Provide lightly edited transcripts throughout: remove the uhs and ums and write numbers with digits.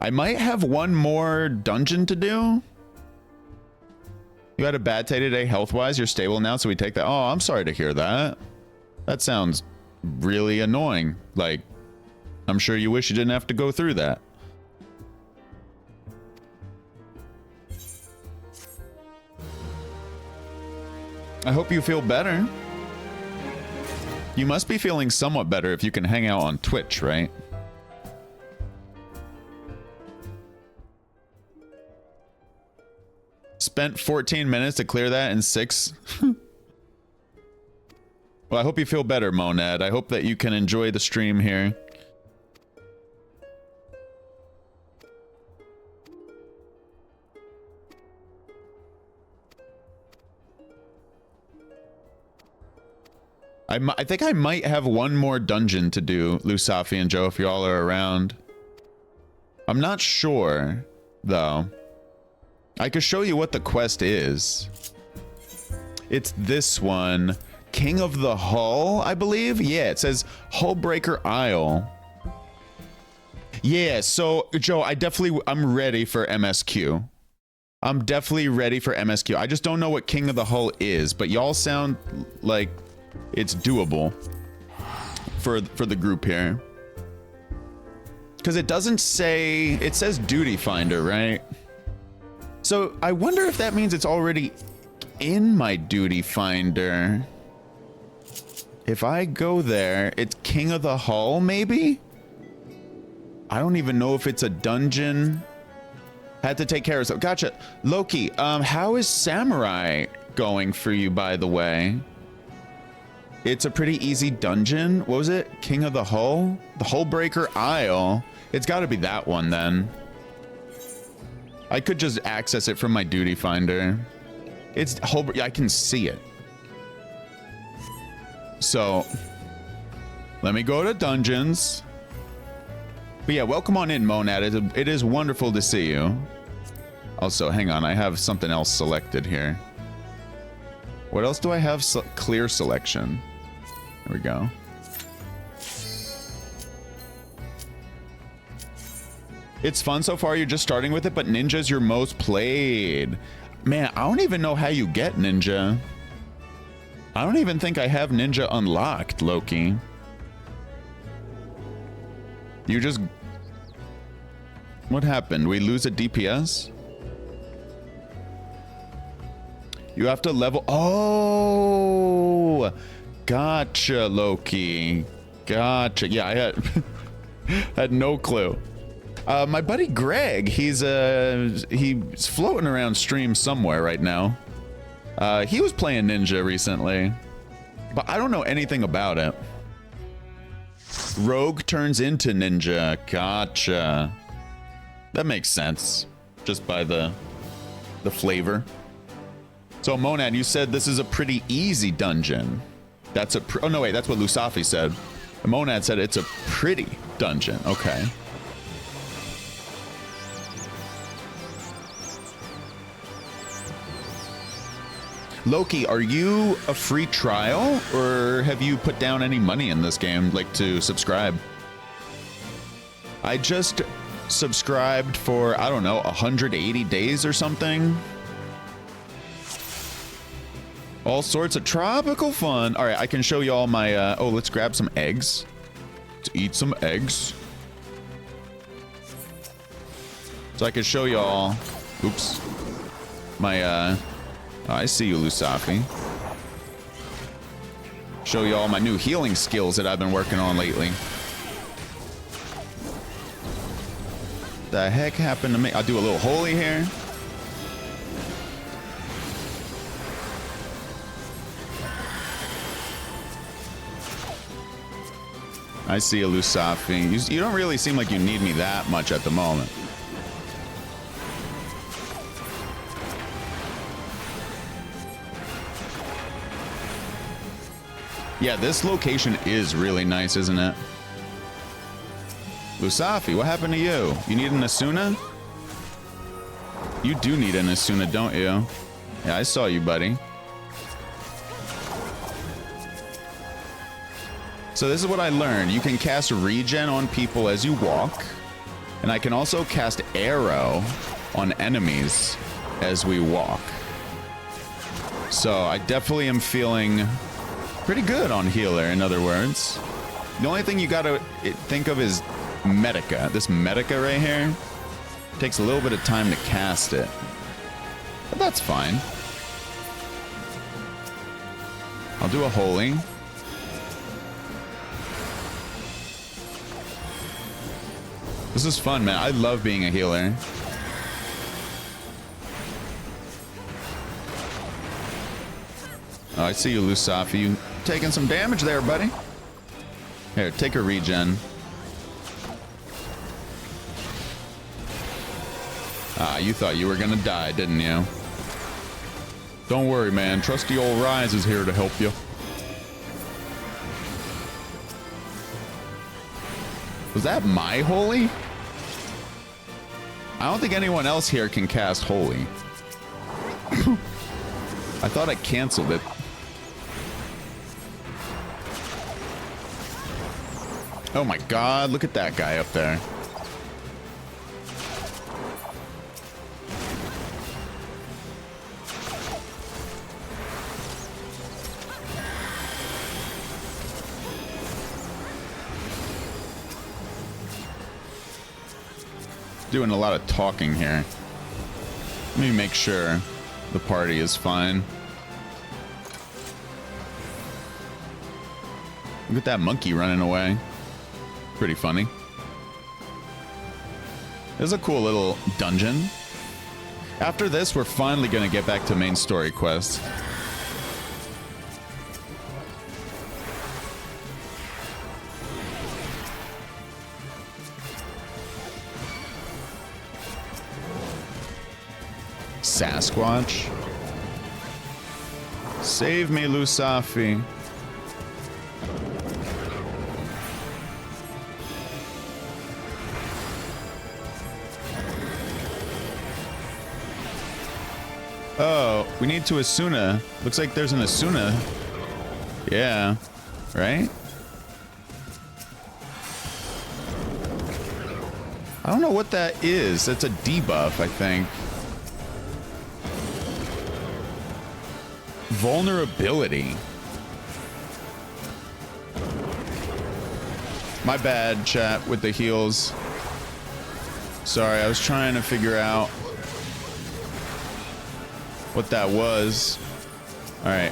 I might have one more dungeon to do. You had a bad day today health-wise. You're stable now, so we take that. Oh, I'm sorry to hear that. That sounds really annoying. Like, I'm sure you wish you didn't have to go through that. I hope you feel better. You must be feeling somewhat better if you can hang out on Twitch, right? Spent 14 minutes to clear that in 6. Well, I hope you feel better, Monad. I hope that you can enjoy the stream here. I think I might have one more dungeon to do, Lusafi and Joe, if y'all are around. I'm not sure, though. I could show you what the quest is. It's this one. King of the Hull, I believe? Yeah, it says Hullbreaker Isle. Yeah, so, Joe, I'm ready for MSQ. I'm definitely ready for MSQ. I just don't know what King of the Hull is, but y'all sound like it's doable for the group here. Because it doesn't say... It says Duty Finder, right? So I wonder if that means it's already in my Duty Finder. If I go there, it's King of the Hull, maybe? I don't even know if it's a dungeon. Had to take care of... So, gotcha. Loki, how is Samurai going for you, by the way? It's a pretty easy dungeon. What was it? King of the Hull? The Hullbreaker Isle. It's got to be that one then. I could just access it from my Duty Finder. It's I can see it. So, let me go to dungeons. But yeah, welcome on in, Monad. It is wonderful to see you. Also, hang on. I have something else selected here. What else do I have? Clear selection. There we go. It's fun so far. You're just starting with it, but Ninja's your most played. Man, I don't even know how you get Ninja. I don't even think I have Ninja unlocked, Loki. You just... What happened? We lose a DPS? You have to level... Oh! Gotcha, Loki. Gotcha. Yeah, I had no clue. My buddy Greg, he's floating around stream somewhere right now. He was playing Ninja recently, but I don't know anything about it. Rogue turns into Ninja. Gotcha. That makes sense, just by the flavor. So Monad, you said this is a pretty easy dungeon. That's a oh no wait, that's what Lusafi said. Monad said it's a pretty dungeon. Okay. Loki, are you a free trial, or have you put down any money in this game, like to subscribe? I just subscribed for, I don't know, 180 days or something. All sorts of tropical fun. All right, I can show you all my, oh, let's grab some eggs. Let's eat some eggs. So I can show you all, oops, my, oh, I see you, Lusafi. Show you all my new healing skills that I've been working on lately. The heck happened to me? I'll do a little holy here. I see a Lusafi. You don't really seem like you need me that much at the moment. Yeah, this location is really nice, isn't it? Lusafi, what happened to you? You need an Asuna? You do need an Asuna, don't you? Yeah, I saw you, buddy. So this is what I learned. You can cast regen on people as you walk. And I can also cast arrow on enemies as we walk. So I definitely am feeling pretty good on healer, in other words. The only thing you gotta think of is Medica. This Medica right here takes a little bit of time to cast it. But that's fine. I'll do a holy. This is fun, man. I love being a healer. Oh, I see you, Lusafi. You taking some damage there, buddy. Here, take a regen. Ah, you thought you were gonna die, didn't you? Don't worry, man. Trusty old Rise is here to help you. Was that my holy? I don't think anyone else here can cast holy. I thought I canceled it. Oh my god, look at that guy up there. Doing a lot of talking here. Let me make sure the party is fine. Look at that monkey running away. Pretty funny. There's a cool little dungeon. After this, we're finally gonna get back to main story quest. Sasquatch. Save me, Lusafi. Oh, we need to Asuna. Looks like there's an Asuna. Yeah, right? I don't know what that is. That's a debuff, I think. Vulnerability. My bad, chat, with the heals. Sorry, I was trying to figure out what that was. All right.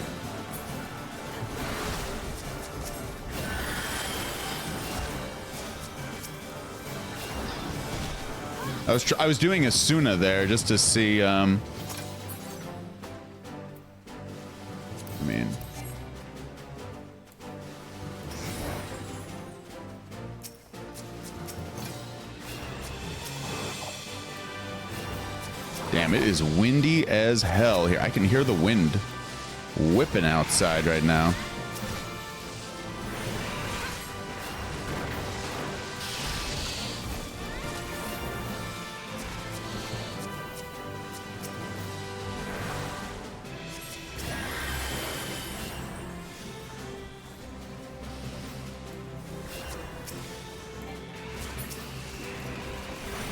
I was doing Asuna there just to see. I mean, damn, it is windy as hell here. I can hear the wind whipping outside right now.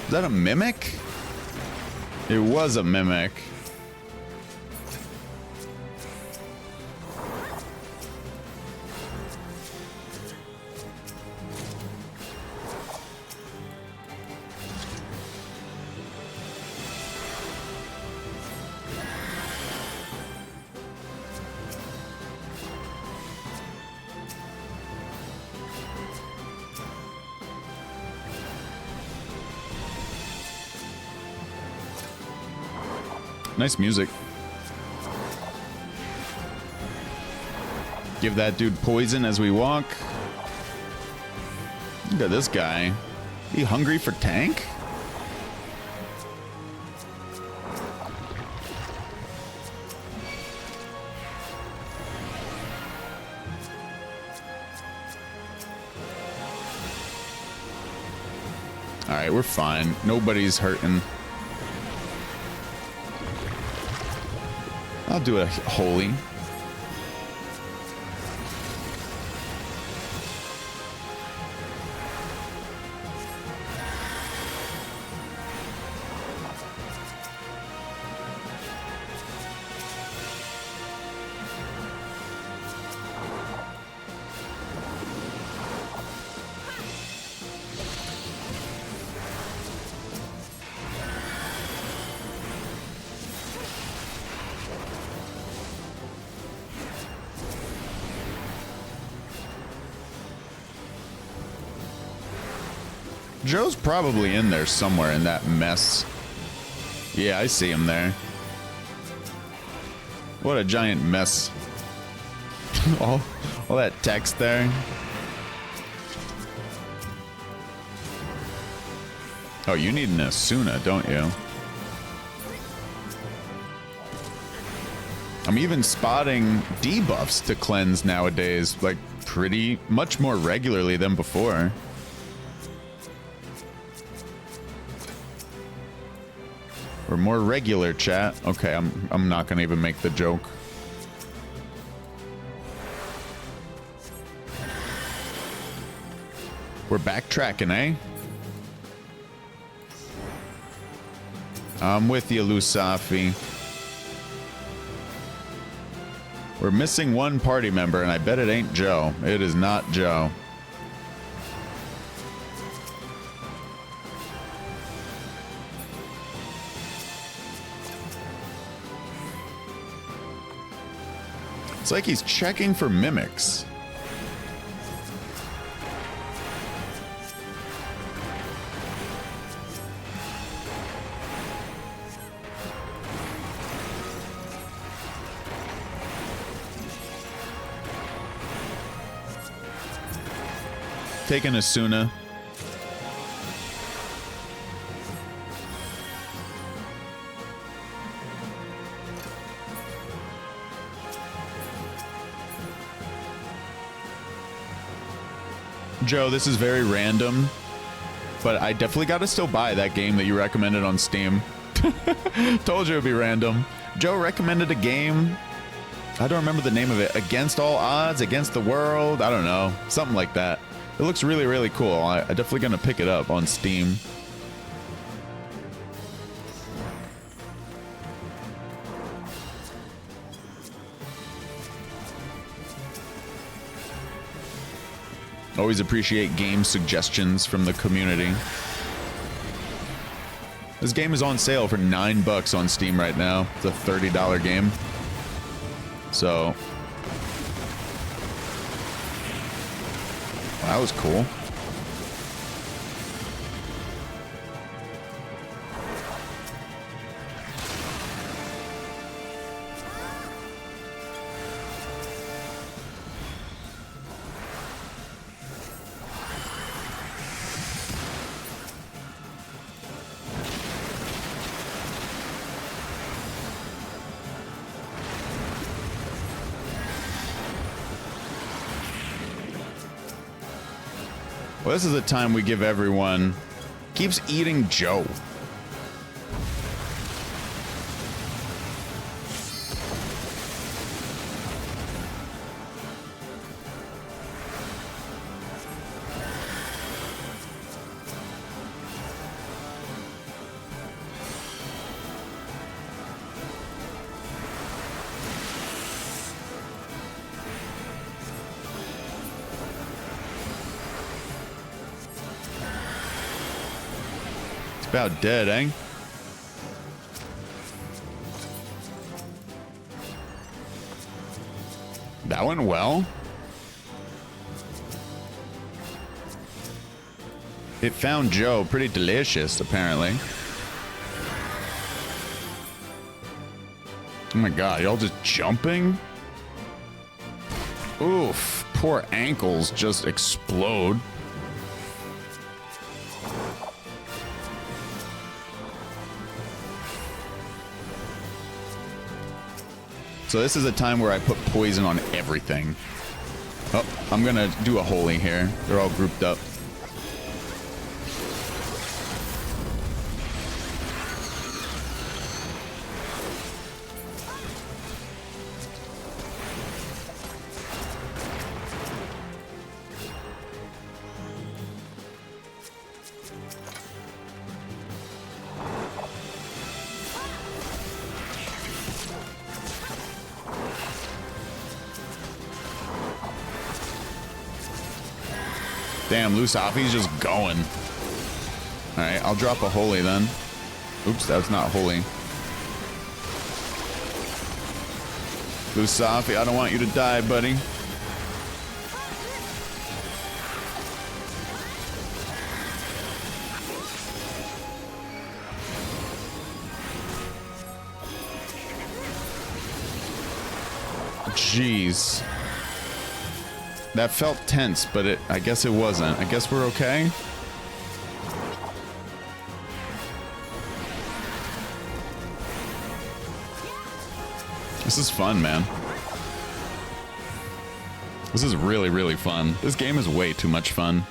Is that a mimic? It was a mimic. Nice music. Give that dude poison as we walk. Look at this guy. He hungry for tank? All right, we're fine. Nobody's hurting. I'll do a holy. Joe's probably in there somewhere in that mess. Yeah, I see him there. What a giant mess. all that text there. Oh, you need an Asuna, don't you? I'm even spotting debuffs to cleanse nowadays, like pretty much more regularly than before. Or more regular, chat. Okay, I'm not gonna even make the joke. We're backtracking, eh? I'm with you, Lusafi. We're missing one party member, and I bet it ain't Joe. It is not Joe. It's like he's checking for mimics. Taking Asuna. Joe, this is very random, but I definitely got to still buy that game that you recommended on Steam. Told you it would be random. Joe recommended a game. I don't remember the name of it. Against All Odds, Against the World. I don't know. Something like that. It looks really, really cool. I'm definitely going to pick it up on Steam. Always appreciate game suggestions from the community. This game is on sale for $9 on Steam right now. It's a $30 game. So... that was cool. Well, this is the time we give everyone... keeps eating Joe. About dead, eh? That went well. It found Joe pretty delicious, apparently. Oh my god, y'all just jumping? Oof, poor ankles just explode. So this is a time where I put poison on everything. Oh, I'm gonna do a holy here. They're all grouped up. Damn, Lusafi's just going. Alright, I'll drop a holy then. Oops, that's not holy. Lusafi, I don't want you to die, buddy. Jeez. That felt tense, but I guess it wasn't. I guess we're okay. This is fun, man. This is really, really fun. This game is way too much fun.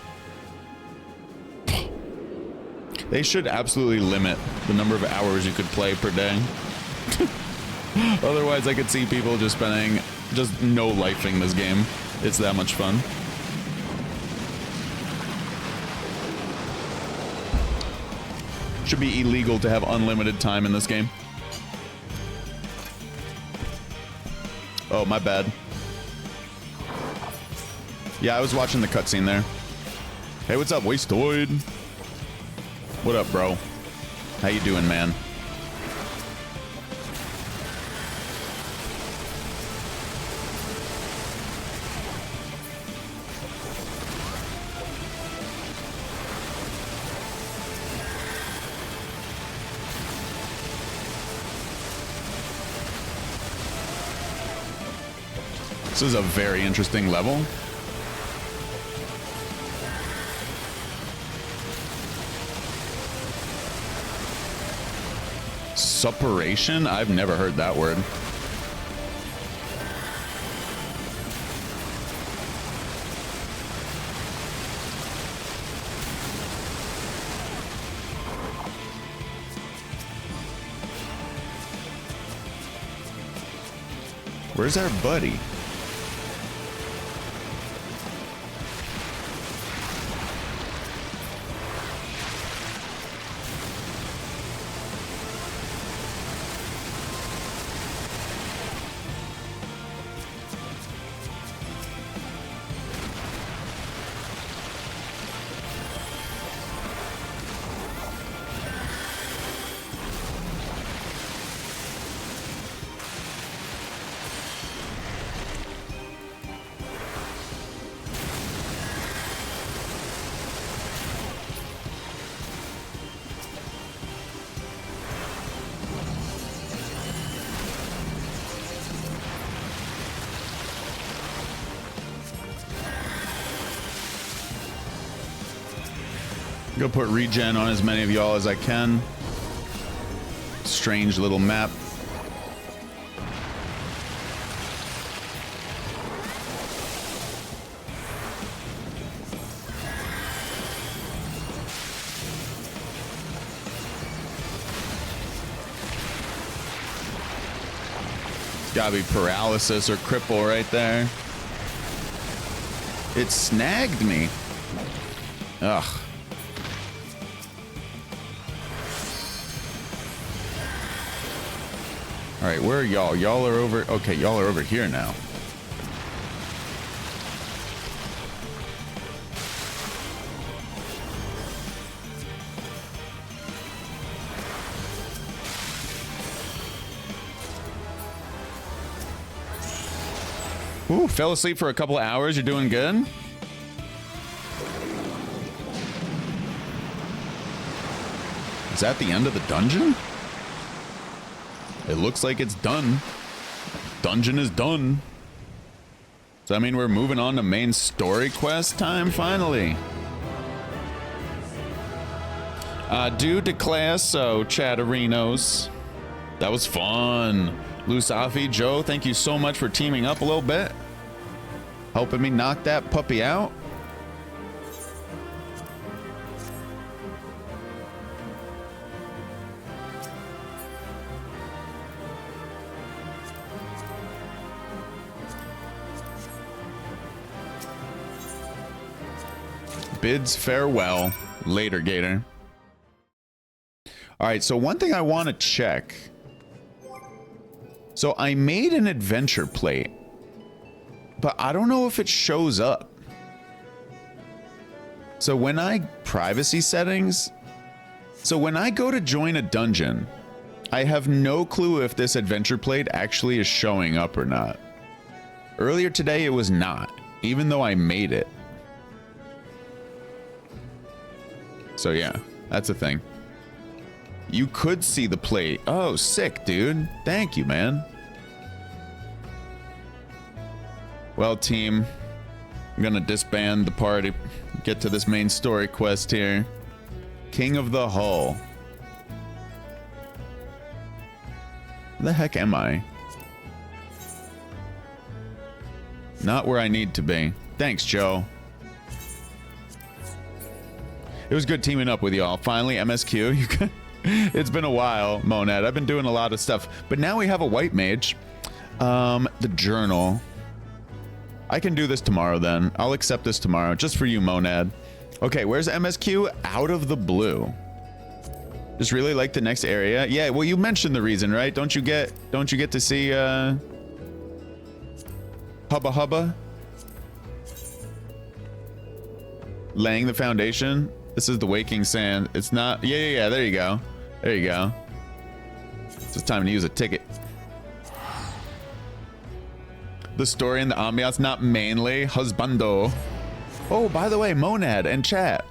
They should absolutely limit the number of hours you could play per day. Otherwise, I could see people just spending, just no-lifing this game. It's that much fun. Should be illegal to have unlimited time in this game. Oh, my bad. Yeah, I was watching the cutscene there. Hey, what's up, Wastoid? What up, bro? How you doing, man? This is a very interesting level. Suppuration? I've never heard that word. Where's our buddy? Go put regen on as many of y'all as I can. Strange little map. Gotta be paralysis or cripple right there. It snagged me. Ugh. All right, where are y'all? Y'all are over. Okay, y'all are over here now. Ooh, fell asleep for a couple of hours. You're doing good? Is that the end of the dungeon? It looks like it's done. Dungeon is done. Does that mean we're moving on to main story quest time finally? Do declare so, Chatterinos. That was fun. Lusafi, Joe, thank you so much for teaming up a little bit. Helping me knock that puppy out. Bids farewell. Later, Gator. All right, so one thing I want to check. So I made an adventure plate, but I don't know if it shows up. So when I privacy settings, so when I go to join a dungeon, I have no clue if this adventure plate actually is showing up or not. Earlier today, it was not, even though I made it. So yeah, that's a thing. You could see the plate. Oh, sick, dude. Thank you, man. Well, team, I'm gonna disband the party. Get to this main story quest here. King of the Hull. Where the heck am I? Not where I need to be. Thanks, Joe. It was good teaming up with y'all. Finally, MSQ. You can, it's been a while, Monad. I've been doing a lot of stuff. But now we have a white mage. The journal. I can do this tomorrow then. I'll accept this tomorrow. Just for you, Monad. Okay, where's MSQ? Out of the blue. Just really like the next area. Yeah, well, you mentioned the reason, right? Don't you get to see Hubba Hubba? Laying the foundation. This is the waking sand. It's not. Yeah. There you go. There you go. It's just time to use a ticket. The story and the ambiance, not mainly husbando. Oh, by the way, Monad and chat.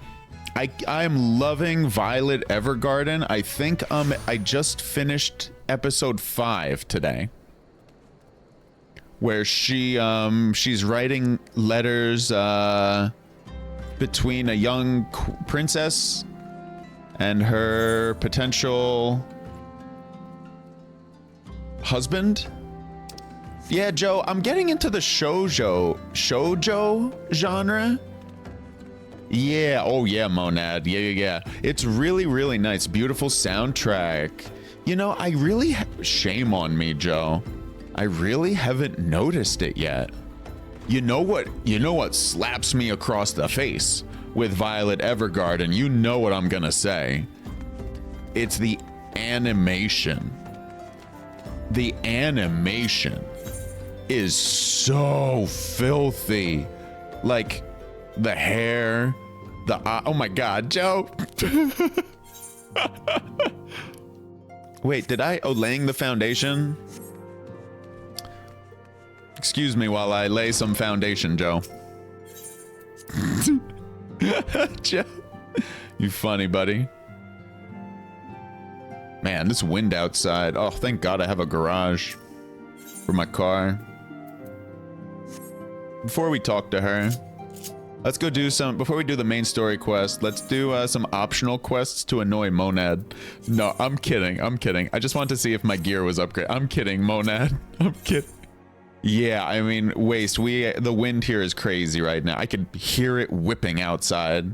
I'm loving Violet Evergarden. I think I just finished episode 5 today, where she's writing letters between a young princess and her potential husband. Yeah, Joe, I'm getting into the shoujo genre. Yeah, oh yeah, Monad. Yeah. It's really nice. Beautiful soundtrack. You know, I really shame on me, Joe. I really haven't noticed it yet. You know what slaps me across the face with Violet Evergarden? You know what I'm gonna say. It's the animation. The animation is so filthy. Like the hair, the eye. Oh my god, Joe. Wait, did I laying the foundation? Excuse me while I lay some foundation, Joe. Joe, you funny, buddy. Man, this wind outside. Oh, thank God I have a garage for my car. Before we talk to her, let's go do some, before we do the main story quest, let's do some optional quests to annoy Monad. No, I'm kidding. I just want to see if my gear was upgraded. I'm kidding, Monad. I'm kidding. Yeah, I mean, Waste, the wind here is crazy right now. I could hear it whipping outside.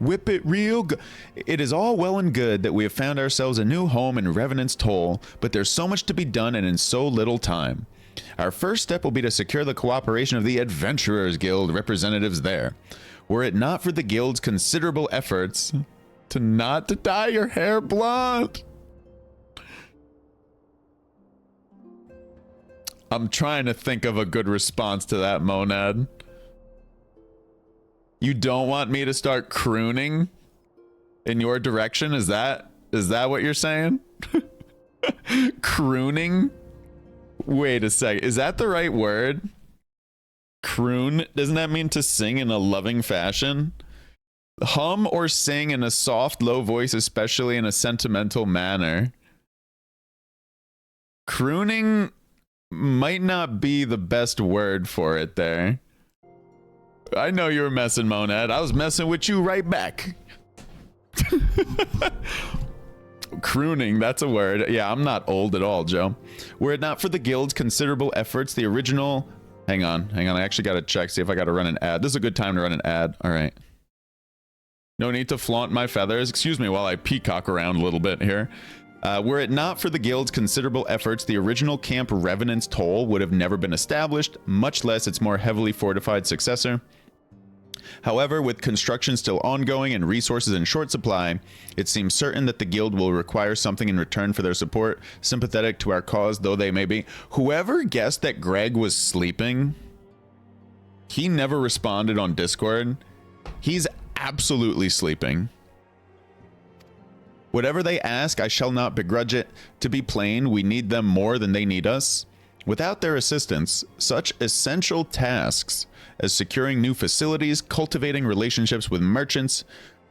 Whip it real good. It is all well and good that we have found ourselves a new home in Revenant's Toll, but there's so much to be done and in so little time. Our first step will be to secure the cooperation of the Adventurers Guild representatives there. Were it not for the Guild's considerable efforts to dye your hair blonde. I'm trying to think of a good response to that, Monad. You don't want me to start crooning in your direction? Is that what you're saying? Crooning? Wait a sec. Is that the right word? Croon? Doesn't that mean to sing in a loving fashion? Hum or sing in a soft, low voice, especially in a sentimental manner. Crooning might not be the best word for it there. I know you were messing, Monad. I was messing with you right back. Crooning, that's a word. Yeah, I'm not old at all, Joe. Were it not for the Guild's considerable efforts, the original... Hang on. I actually got to check, see if I got to run an ad. This is a good time to run an ad. All right. No need to flaunt my feathers. Excuse me while I peacock around a little bit here. Were it not for the Guild's considerable efforts, the original Camp Revenant's Toll would have never been established, much less its more heavily fortified successor. However, with construction still ongoing and resources in short supply, it seems certain that the Guild will require something in return for their support, sympathetic to our cause though they may be. Whoever guessed that Greg was sleeping, he never responded on Discord. He's absolutely sleeping. Whatever they ask, I shall not begrudge it. To be plain, we need them more than they need us. Without their assistance, such essential tasks as securing new facilities, cultivating relationships with merchants,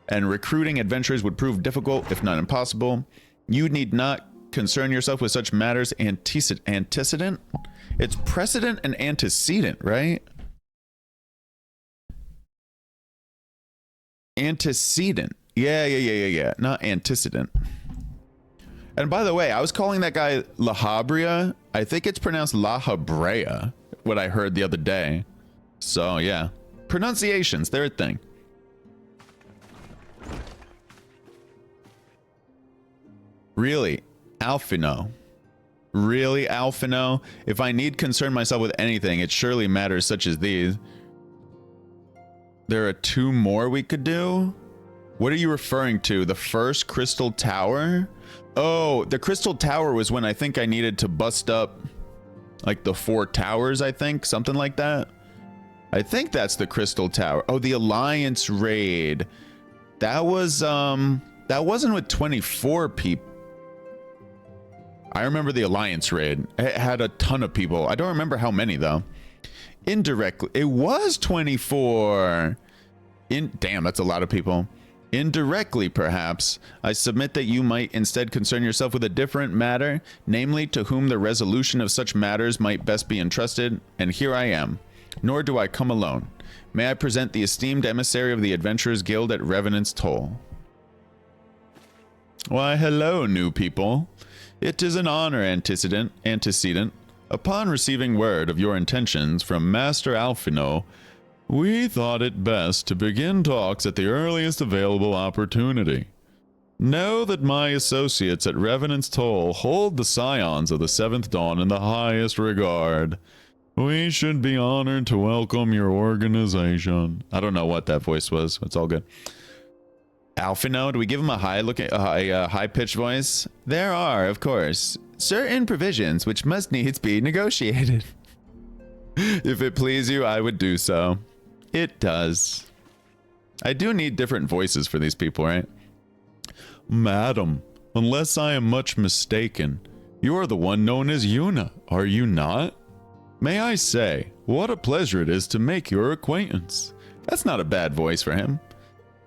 and recruiting adventurers would prove difficult, if not impossible. You need not concern yourself with such matters antecedent? It's precedent and antecedent, right? Antecedent. Yeah. Not antecedent. And by the way, I was calling that guy La Habrea. I think it's pronounced La Habrea, what I heard the other day. So, yeah. Pronunciations, they're a thing. Really? Alphino. Really, Alphino? If I need concern myself with anything, it surely matters such as these. There are 2 more we could do? What are you referring to? The first Crystal Tower? Oh, the Crystal Tower was when I think I needed to bust up like the 4 towers, I think. Something like that. I think that's the Crystal Tower. Oh, the Alliance raid. That was, that wasn't with 24 people. I remember the Alliance raid. It had a ton of people. I don't remember how many though. Indirectly, it was 24. Damn, that's a lot of people. Indirectly, perhaps, I submit that you might instead concern yourself with a different matter, namely to whom the resolution of such matters might best be entrusted, and here I am. Nor do I come alone. May I present the esteemed emissary of the Adventurers Guild at Revenant's Toll. Why, hello, new people. It is an honor, antecedent. Upon receiving word of your intentions from Master Alphino, we thought it best to begin talks at the earliest available opportunity. Know that my associates at Revenant's Toll hold the Scions of the Seventh Dawn in the highest regard. We should be honored to welcome your organization. I don't know what that voice was. It's all good. Alphino, do we give him a high-pitched voice? There are, of course, certain provisions which must needs be negotiated. If it please you, I would do so. It does. I do need different voices for these people, right? Madam, unless I am much mistaken, you are the one known as Yuna, are you not? May I say, what a pleasure it is to make your acquaintance. That's not a bad voice for him.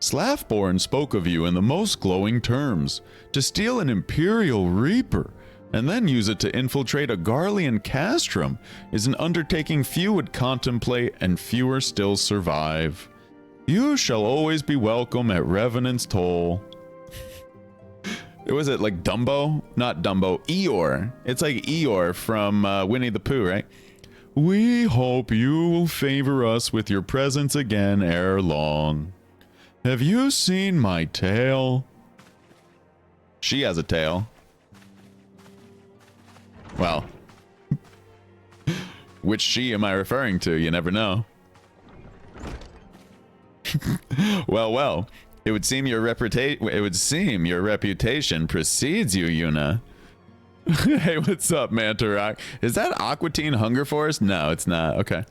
Slaffborn spoke of you in the most glowing terms. To steal an Imperial Reaper and then use it to infiltrate a Garlean castrum is an undertaking few would contemplate and fewer still survive. You shall always be welcome at Revenant's Toll. Was it like Dumbo? Not Dumbo, Eeyore. It's like Eeyore from Winnie the Pooh, right? We hope you will favor us with your presence again ere long. Have you seen my tail? She has a tail. Well, which she am I referring to? You never know. Well. It would seem your reputation precedes you, Yuna. Hey, what's up, Mantarock? Is that Aquatine Hunger Force? No, it's not. Okay.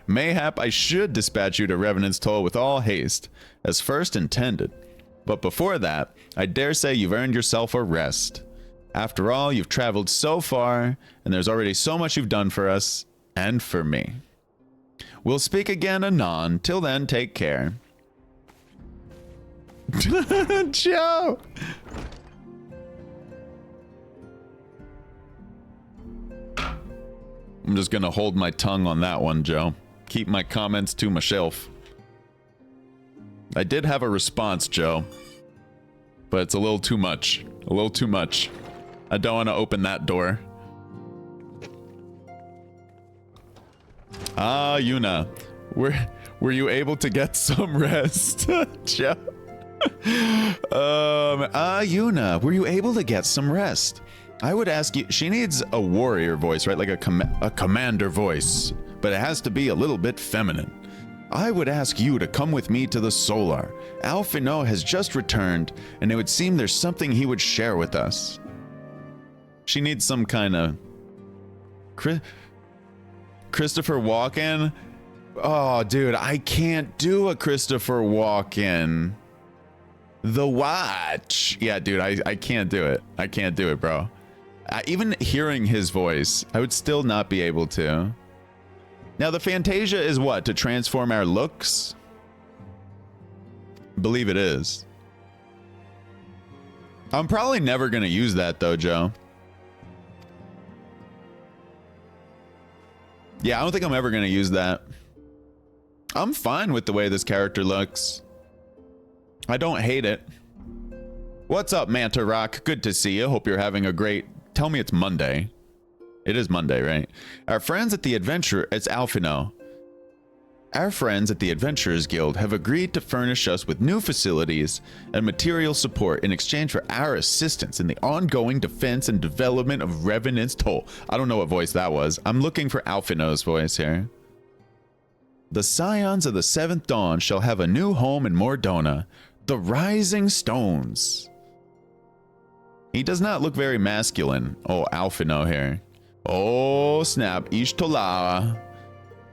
Mayhap I should dispatch you to Revenant's Toll with all haste, as first intended. But before that, I dare say you've earned yourself a rest. After all, you've traveled so far, and there's already so much you've done for us, and for me. We'll speak again anon. Till then, take care. Joe! I'm just gonna hold my tongue on that one, Joe. Keep my comments to my shelf. I did have a response, Joe. But it's a little too much. A little too much. I don't want to open that door. Ah, Yuna. Were you able to get some rest? Joe? Yuna, were you able to get some rest? I would ask you, she needs a warrior voice, right? Like a commander voice, but it has to be a little bit feminine. I would ask you to come with me to the Solar. Alphino has just returned, and it would seem there's something he would share with us. She needs some kind of... Christopher Walken? Oh, dude, I can't do a Christopher Walken. The Watch. Yeah, dude, I can't do it. I can't do it, bro. Even hearing his voice, I would still not be able to. Now, the Fantasia is what? To transform our looks? I believe it is. I'm probably never going to use that, though, Joe. Yeah, I don't think I'm ever going to use that. I'm fine with the way this character looks. I don't hate it. What's up, Manta Rock? Good to see you. Hope you're having a great... Tell me it's Monday. It is Monday, right? Our friends at the Adventure... It's Alfino. Our friends at the Adventurers Guild have agreed to furnish us with new facilities and material support in exchange for our assistance in the ongoing defense and development of Revenant's Toll. I don't know what voice that was. I'm looking for Alfino's voice here. The Scions of the Seventh Dawn shall have a new home in Mordona, the Rising Stones. He does not look very masculine. Oh, Alfino here. Oh, snap. Ishtola.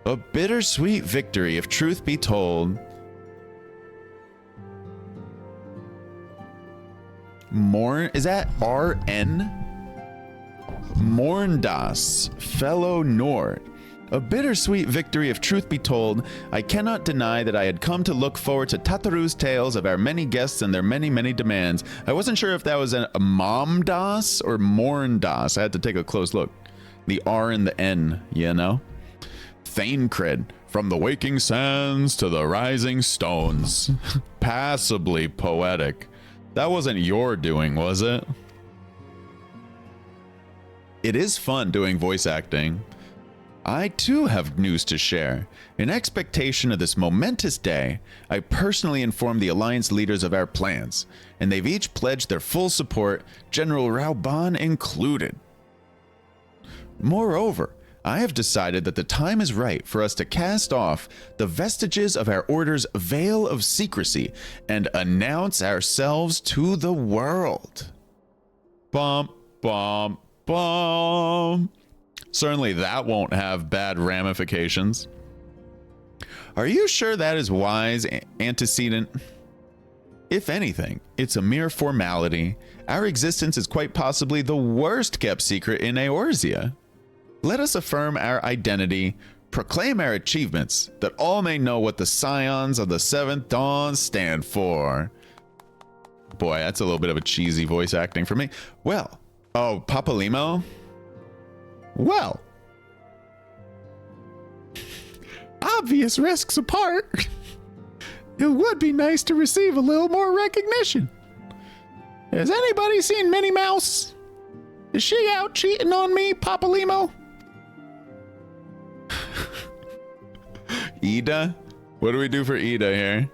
A bittersweet victory, if truth be told. Is that RN? Morndas, fellow Nord. A bittersweet victory, if truth be told. I cannot deny that I had come to look forward to Tataru's tales of our many guests and their many, many demands. I wasn't sure if that was a Momdas or Morndas. I had to take a close look. The R and the N, you know? Thancred, from the waking sands to the rising stones. Passably poetic. That wasn't your doing, was it? It is fun doing voice acting. I too have news to share. In expectation of this momentous day, I personally informed the Alliance leaders of our plans, and they've each pledged their full support, General Rauban included. Moreover, I have decided that the time is right for us to cast off the vestiges of our order's veil of secrecy and announce ourselves to the world. Bum, bum, bum. Certainly that won't have bad ramifications. Are you sure that is wise, antecedent? If anything, it's a mere formality. Our existence is quite possibly the worst kept secret in Eorzea. Let us affirm our identity, proclaim our achievements, that all may know what the Scions of the Seventh Dawn stand for. Boy, that's a little bit of a cheesy voice acting for me. Well, oh, Papalimo? Well, obvious risks apart, it would be nice to receive a little more recognition. Has anybody seen Minnie Mouse? Is she out cheating on me, Papalimo? Ida? What do we do for Ida here?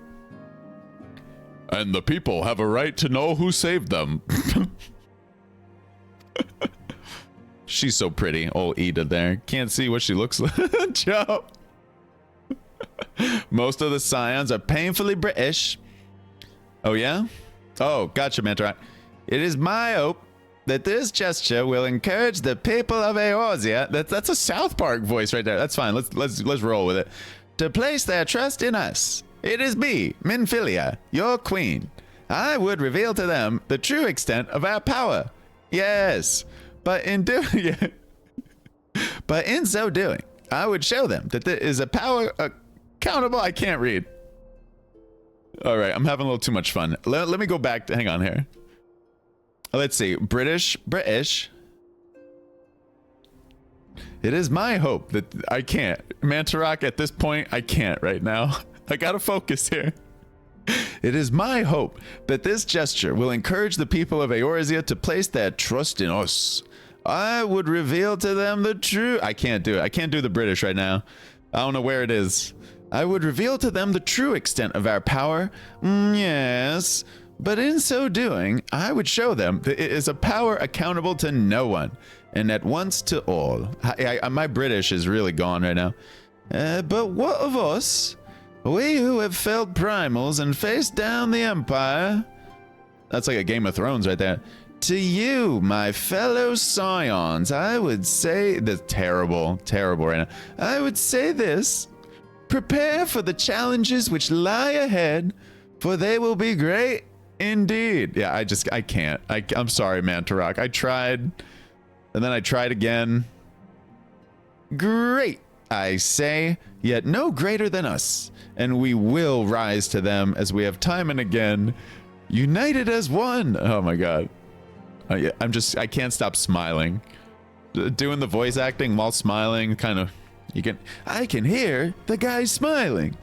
And the people have a right to know who saved them. She's so pretty, old Ida there. Can't see what she looks like. Joe. Most of the Scions are painfully British. Oh, yeah? Oh, gotcha, Mantra. It is my hope that this gesture will encourage the people of Eorzea. That's a South Park voice right there. That's fine. Let's roll with it. To place their trust in us. It is me, Minfilia, your queen. I would reveal to them the true extent of our power. Yes. But in so doing, I would show them that there is a power accountable. I can't read. All right, I'm having a little too much fun. Let me go back to, hang on here. Let's see, British. It is my hope that I can't. Mantarok, at this point, I can't right now. I gotta focus here. It is my hope that this gesture will encourage the people of Eorzea to place their trust in us. I would reveal to them the true... I can't do it. I can't do the British right now. I don't know where it is. I would reveal to them the true extent of our power. Yes. But in so doing, I would show them that it is a power accountable to no one, and at once to all. My British is really gone right now. But what of us? We who have felled primals and faced down the Empire. That's like a Game of Thrones right there. To you, my fellow Scions, I would say... That's terrible right now. I would say this. Prepare for the challenges which lie ahead, for they will be great indeed. Yeah, I can't. I'm sorry, Mantarok. I tried, and then I tried again. Great, I say, yet no greater than us, and we will rise to them as we have time and again, united as one. Oh my God. I can't stop smiling. Doing the voice acting while smiling, kind of, I can hear the guy smiling.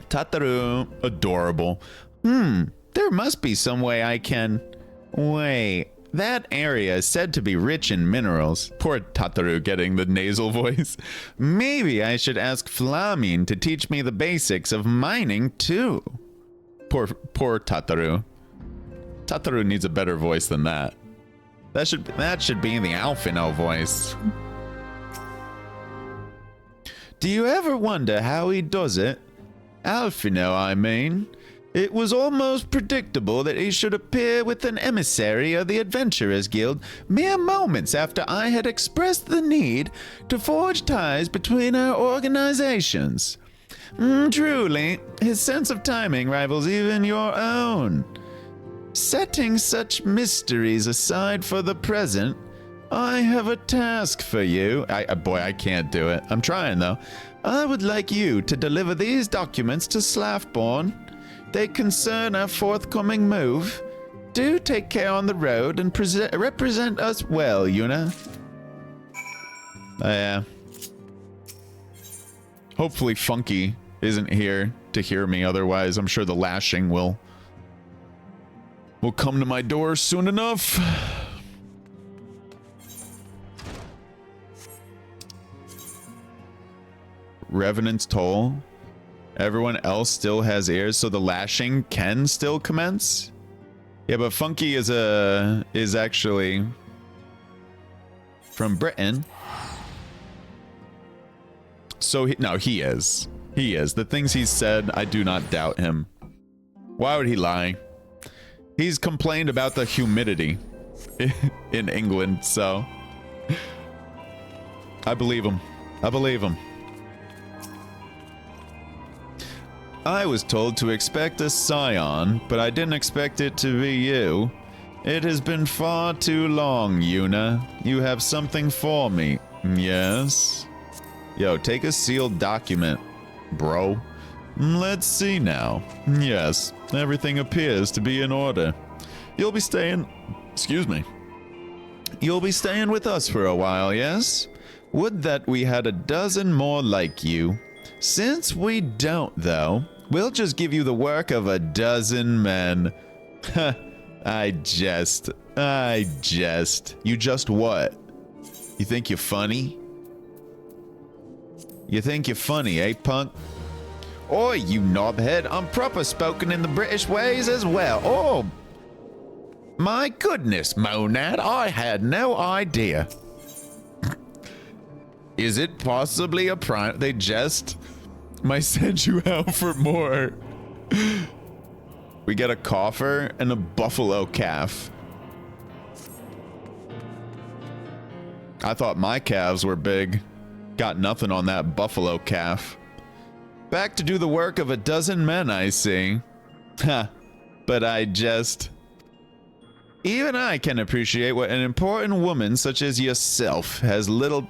Tataru, adorable. There must be some way I can... Wait, that area is said to be rich in minerals. Poor Tataru getting the nasal voice. Maybe I should ask Flamin to teach me the basics of mining too. Poor Tataru. Tataru needs a better voice than that. That should be the Alphino voice. Do you ever wonder how he does it? Alphino, I mean. It was almost predictable that he should appear with an emissary of the Adventurers Guild mere moments after I had expressed the need to forge ties between our organizations. Truly, his sense of timing rivals even your own. Setting such mysteries aside for the present, I have a task for you. Boy, I can't do it. I'm trying, though. I would like you to deliver these documents to Slaffborn. They concern our forthcoming move. Do take care on the road and represent us well, Yuna. Yeah. Hopefully Funky isn't here to hear me. Otherwise, I'm sure the lashing will come to my door soon enough. Revenant's Toll. Everyone else still has ears, so the lashing can still commence? Yeah, but Funky is actually from Britain. So, he is. He is. The things he's said, I do not doubt him. Why would he lie? He's complained about the humidity in England, so I believe him. I believe him. I was told to expect a scion, but I didn't expect it to be you. It has been far too long, Yuna. You have something for me. Yes? Yo, take a sealed document, bro. Let's see now. Yes, everything appears to be in order. You'll be staying... Excuse me. You'll be staying with us for a while, yes? Would that we had a dozen more like you. Since we don't, though, we'll just give you the work of a dozen men. I jest. You just what? You think you're funny? You think you're funny, eh, punk? Oi, you knobhead, I'm proper spoken in the British ways as well. Oh, my goodness, Monad, I had no idea. Is it possibly a prime? They just might send you out for more. We get a coffer and a buffalo calf. I thought my calves were big. Got nothing on that buffalo calf. Back to do the work of a dozen men, I see. Ha, but I just... Even I can appreciate what an important woman such as yourself has little...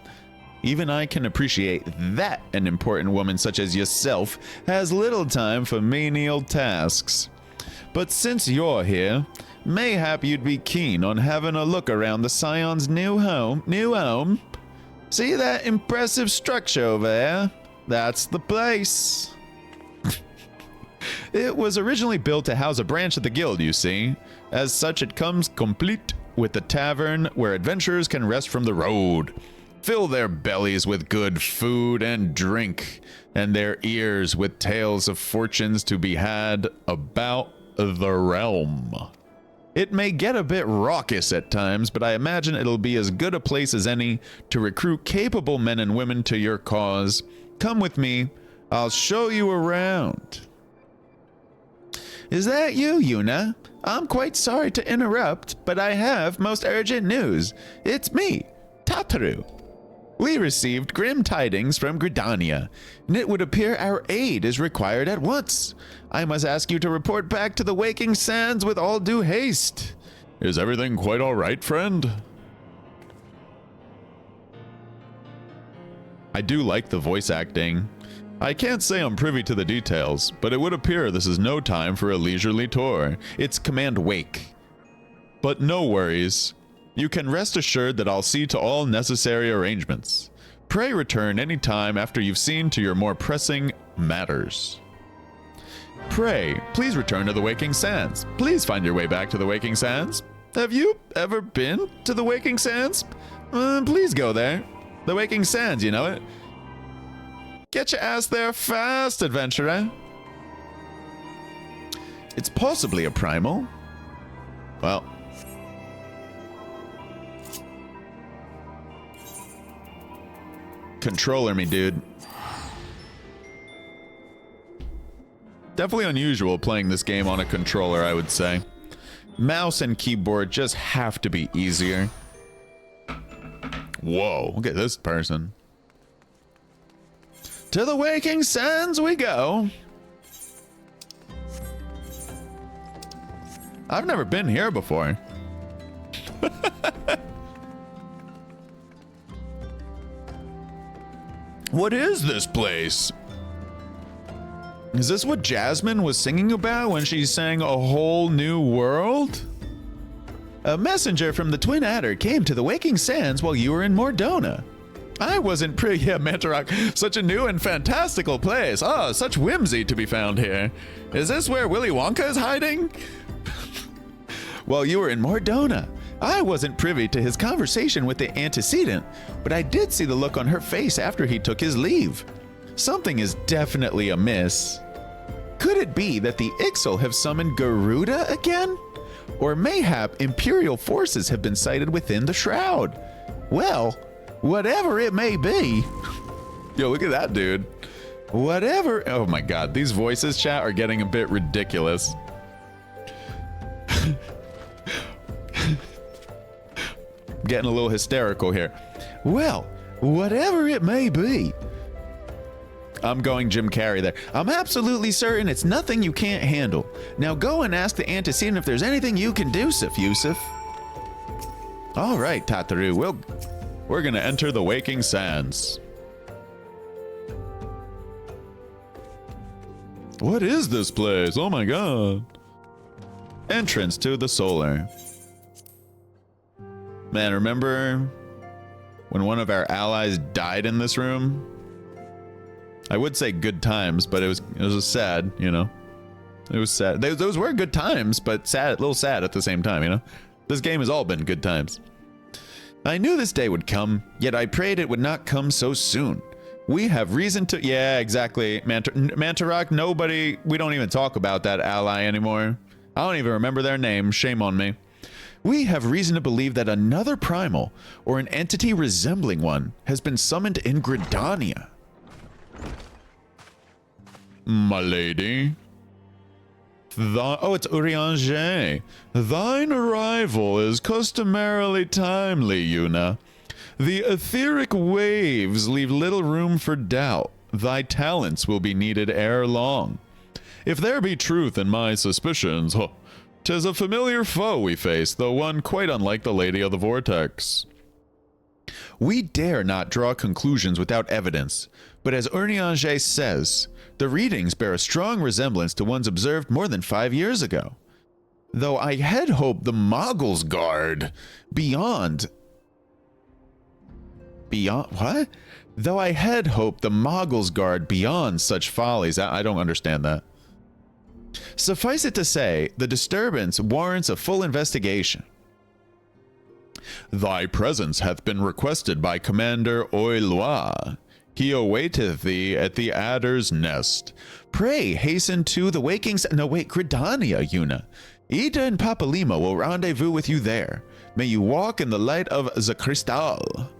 Even I can appreciate that an important woman such as yourself has little time for menial tasks. But since you're here, mayhap you'd be keen on having a look around the Scion's new home? See that impressive structure over there? That's the place. It was originally built to house a branch of the guild, you see. As such, it comes complete with the tavern where adventurers can rest from the road, fill their bellies with good food and drink, and their ears with tales of fortunes to be had about the realm. It may get a bit raucous at times, but I imagine it'll be as good a place as any to recruit capable men and women to your cause. Come with me, I'll show you around. Is that you, Yuna? I'm quite sorry to interrupt, but I have most urgent news. It's me, Tataru. We received grim tidings from Gridania, and it would appear our aid is required at once. I must ask you to report back to the Waking Sands with all due haste. Is everything quite all right, friend? I do like the voice acting. I can't say I'm privy to the details, but it would appear this is no time for a leisurely tour. It's Command Wake. But no worries. You can rest assured that I'll see to all necessary arrangements. Pray return any time after you've seen to your more pressing matters. Pray, please return to the Waking Sands. Please find your way back to the Waking Sands. Have you ever been to the Waking Sands? Please go there. The Waking Sands, you know it. Get your ass there fast, adventurer. It's possibly a primal. Well. Controller me, dude. Definitely unusual playing this game on a controller, I would say. Mouse and keyboard just have to be easier. Whoa, look at this person. To the Waking Sands we go. I've never been here before. What is this place? Is this what Jasmine was singing about when she sang A Whole New World? A messenger from the Twin Adder came to the Waking Sands while you were in Mordona. I wasn't pretty, yeah, Mantarok, such a new and fantastical place. Oh, such whimsy to be found here. Is this where Willy Wonka is hiding? While you were in Mordona, I wasn't privy to his conversation with the antecedent, but I did see the look on her face after he took his leave. Something is definitely amiss. Could it be that the Ixal have summoned Garuda again? Or mayhap Imperial forces have been sighted within the Shroud? Well, whatever it may be. Yo, look at that dude. Whatever. Oh my god, these voices, chat, are getting a bit ridiculous. Getting a little hysterical here. Well, whatever it may be. I'm going Jim Carrey there. I'm absolutely certain it's nothing you can't handle. Now go and ask the antecedent if there's anything you can do, Sif Yusuf. All right, Tataru, we're gonna enter the Waking Sands. What is this place? Oh my god. Entrance to the Solar. Man, remember when one of our allies died in this room? I would say good times, but it was sad, you know. It was sad. Those were good times, but sad, a little sad at the same time, you know. This game has all been good times. I knew this day would come, yet I prayed it would not come so soon. We have reason to... Yeah, exactly. Mantarok, nobody... We don't even talk about that ally anymore. I don't even remember their name. Shame on me. We have reason to believe that another primal, or an entity resembling one, has been summoned in Gridania. My lady. Oh, it's Eorzea. Thine arrival is customarily timely, Yuna. The etheric waves leave little room for doubt. Thy talents will be needed ere long. If there be truth in my suspicions, 'tis a familiar foe we face, though one quite unlike the Lady of the Vortex. We dare not draw conclusions without evidence, but as Eorzea says, the readings bear a strong resemblance to ones observed more than 5 years ago. Though I had hoped the Moggle's Guard beyond what? Though I had hoped the Moggle's Guard beyond such follies. I don't understand that. Suffice it to say, the disturbance warrants a full investigation. Thy presence hath been requested by Commander Oilwa. He awaiteth thee at the Adder's Nest. Pray hasten to the Waking... No, wait, Gridania, Yuna. Ida and Papalima will rendezvous with you there. May you walk in the light of the Crystal.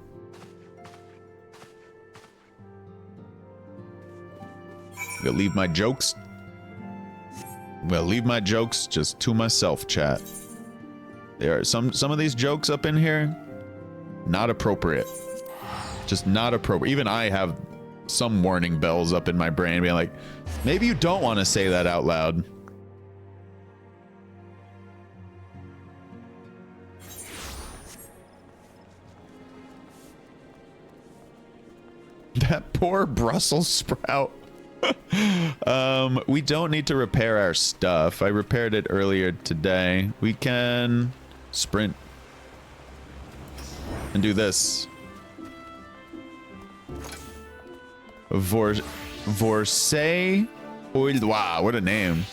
We'll leave my jokes... Well, leave my jokes just to myself, chat. There are some of these jokes up in here, not appropriate. Just not appropriate. Even I have some warning bells up in my brain being like, maybe you don't want to say that out loud. That poor Brussels sprout. We don't need to repair our stuff. I repaired it earlier today. We can sprint. and do this. Eorzea. Wow, what a name.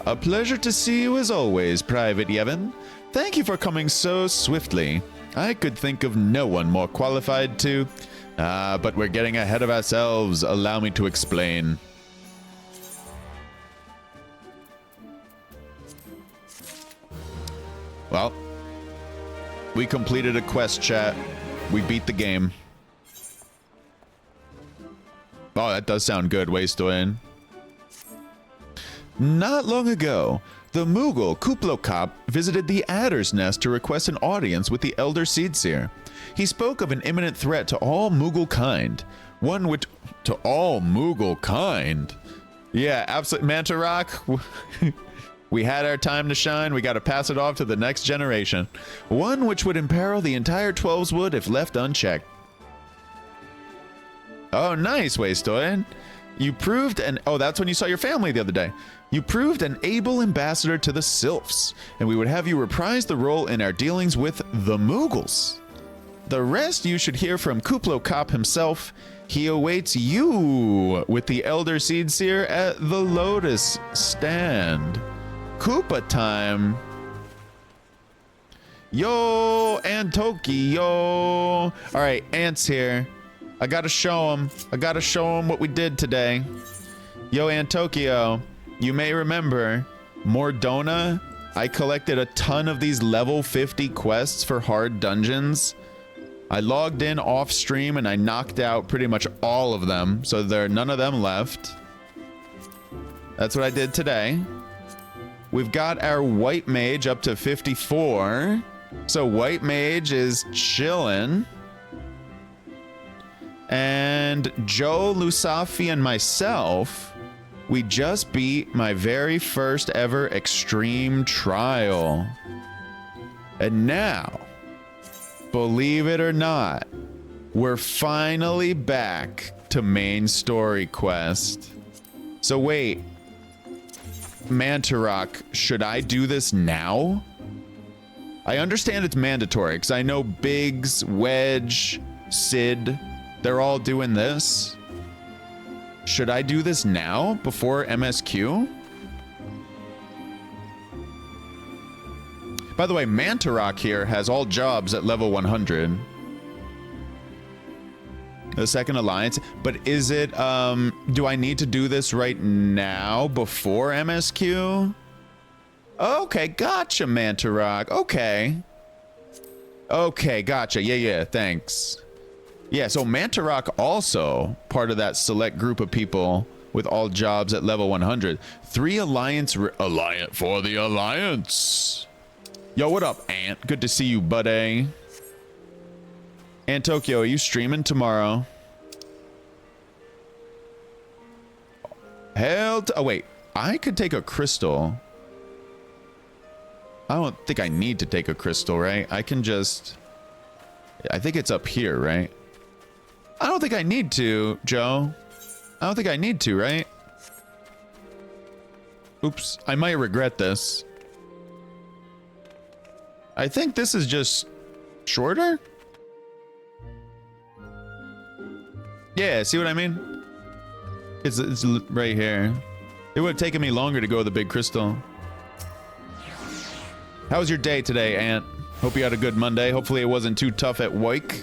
A pleasure to see you as always, Private Yevon. Thank you for coming so swiftly. I could think of no one more qualified to. But we're getting ahead of ourselves. Allow me to explain. Well, we completed a quest, chat. We beat the game. Oh, that does sound good, Wasteland. Not long ago, the Moogle Kuplokop visited the Adder's Nest to request an audience with the Elder Seedseer. He spoke of an imminent threat to all Moogle kind. One which... To all Moogle kind? Yeah, absolutely. Manta Rock, we had our time to shine. We got to pass it off to the next generation. One which would imperil the entire 12's Wood if left unchecked. Oh, nice, Wastoid. You proved an... Oh, that's when you saw your family the other day. You proved an able ambassador to the Sylphs, and we would have you reprise the role in our dealings with the Moogles. The rest you should hear from Kuplokop himself. He awaits you with the Elder Seedseer at the Lotus Stand. Koopa time. Yo, Antoki, yo. All right, Ant's here. I gotta show him. I gotta show him what we did today. Yo, Antokyo, you may remember Mordona. I collected a ton of these level 50 quests for hard dungeons. I logged in off stream and I knocked out pretty much all of them, so there are none of them left. That's what I did today. We've got our White Mage up to 54. So White Mage is chillin'. And Joe, Lusafi, and myself, we just beat my very first ever extreme trial. And now, believe it or not, we're finally back to main story quest. So wait, Mantarok, should I do this now? I understand it's mandatory because I know Biggs, Wedge, Sid, they're all doing this. Should I do this now before MSQ? By the way, Mantarok here has all jobs at level 100. The second alliance, but is it, do I need to do this right now before MSQ? Okay, gotcha, Mantarok. Okay. Okay, gotcha. Yeah, thanks. Yeah, so Mantarok also part of that select group of people with all jobs at level 100. 3 alliance for the alliance. Yo, what up, Ant? Good to see you, buddy. Antokyo, are you streaming tomorrow? Oh wait, I could take a crystal. I don't think I need to take a crystal, right? I can just... I think it's up here, right? I don't think I need to, Joe. I don't think I need to, right? Oops, I might regret this. I think this is just shorter? Yeah, see what I mean? It's right here. It would have taken me longer to go with the big crystal. How was your day today, Ant? Hope you had a good Monday. Hopefully it wasn't too tough at work.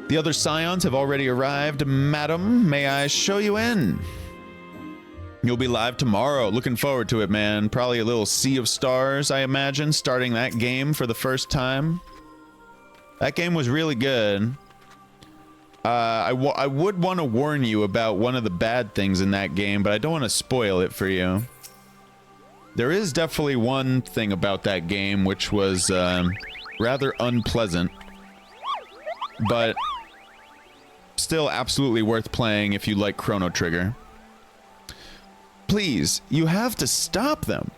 The other Scions have already arrived. Madam, may I show you in? You'll be live tomorrow. Looking forward to it, man. Probably a little Sea of Stars, I imagine, starting that game for the first time. That game was really good. I would want to warn you about one of the bad things in that game, but I don't want to spoil it for you. There is definitely one thing about that game which was rather unpleasant, but still absolutely worth playing if you like Chrono Trigger. Please, you have to stop them.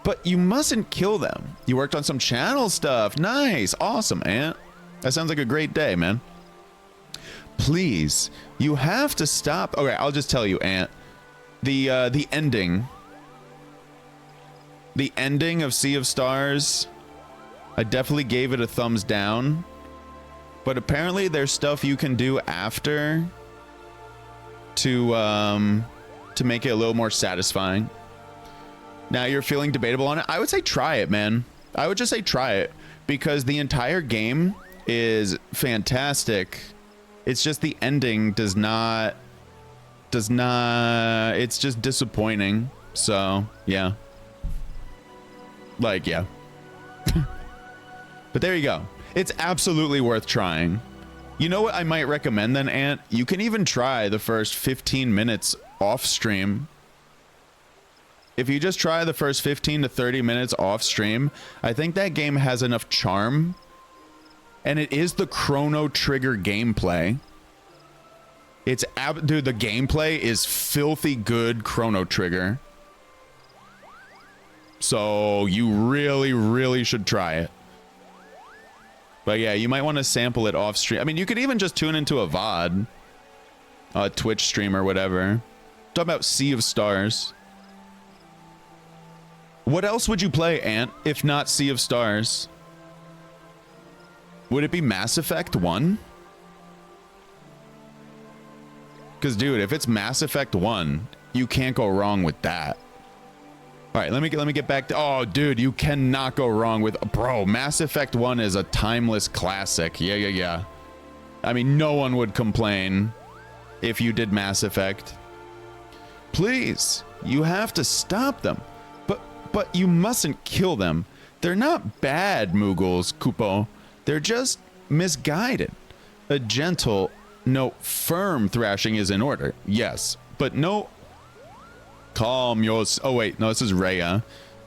But you mustn't kill them. You worked on some channel stuff. Nice. Awesome, Ant. That sounds like a great day, man. Please, you have to stop. Okay, I'll just tell you, Ant. The ending. The ending of Sea of Stars, I definitely gave it a thumbs down. But apparently there's stuff you can do after to make it a little more satisfying. Now you're feeling debatable on it. I would say try it, man. I would just say try it because the entire game is fantastic. It's just the ending does not, it's just disappointing. So yeah. Like, yeah. But there you go. It's absolutely worth trying. You know what I might recommend then, Ant? You can even try the first 15 minutes off stream. If you just try the first 15 to 30 minutes off stream, I think that game has enough charm. And it is the Chrono Trigger gameplay. It's dude, the gameplay is filthy good Chrono Trigger. So you really, really should try it. But yeah, you might want to sample it off stream. I mean, you could even just tune into a VOD, a Twitch stream or whatever. Talk about Sea of Stars. What else would you play, Ant, if not Sea of Stars? Would it be Mass Effect 1? Because, dude, if it's Mass Effect 1, you can't go wrong with that. All right, let me get back to... Oh, dude, you cannot go wrong with... Bro, Mass Effect 1 is a timeless classic. Yeah. I mean, no one would complain if you did Mass Effect. Please, you have to stop them. But you mustn't kill them. They're not bad, Moogles, Kupo. They're just misguided. A gentle, no, firm thrashing is in order. Yes, but no... Calm yourself. Oh, wait. No, this is Rhea.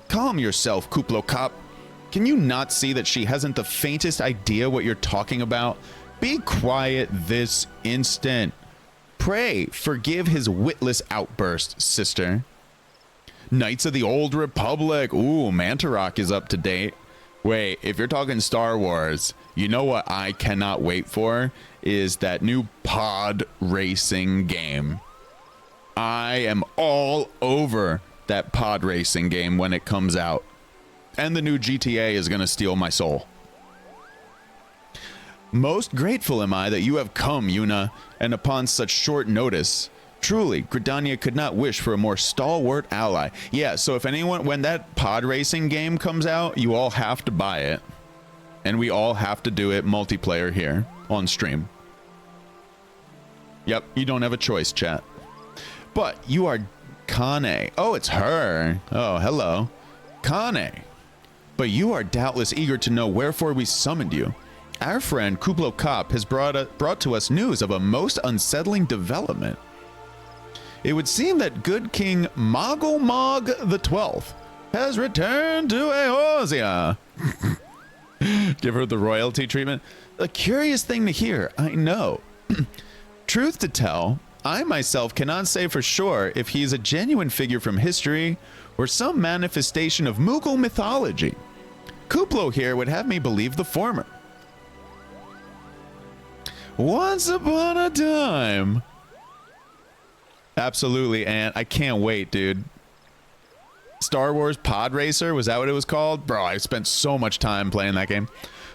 Calm yourself, Kuplo Cop. Can you not see that she hasn't the faintest idea what you're talking about? Be quiet this instant. Pray, forgive his witless outburst, sister. Knights of the Old Republic. Ooh, Mantarok is up to date. Wait, if you're talking Star Wars, you know what I cannot wait for is that new pod racing game. I am all over that pod racing game when it comes out. And the new GTA is going to steal my soul. Most grateful am I that you have come, Yuna, and upon such short notice. Truly, Gridania could not wish for a more stalwart ally. Yeah, so if anyone, when that pod racing game comes out, you all have to buy it. And we all have to do it multiplayer here on stream. Yep, you don't have a choice, chat. But you are Kane. Oh, it's her. Oh, hello. Kane. But you are doubtless eager to know wherefore we summoned you. Our friend Kuplo Cop has brought to us news of a most unsettling development. It would seem that good King Moggle the 12th has returned to Eorzea. Give her the royalty treatment. A curious thing to hear, I know. Truth to tell, I myself cannot say for sure if he is a genuine figure from history or some manifestation of Moogle mythology. Kuplo here would have me believe the former. Once upon a time. Absolutely, Ant. I can't wait, dude. Star Wars Pod Racer, was that what it was called? Bro, I spent so much time playing that game.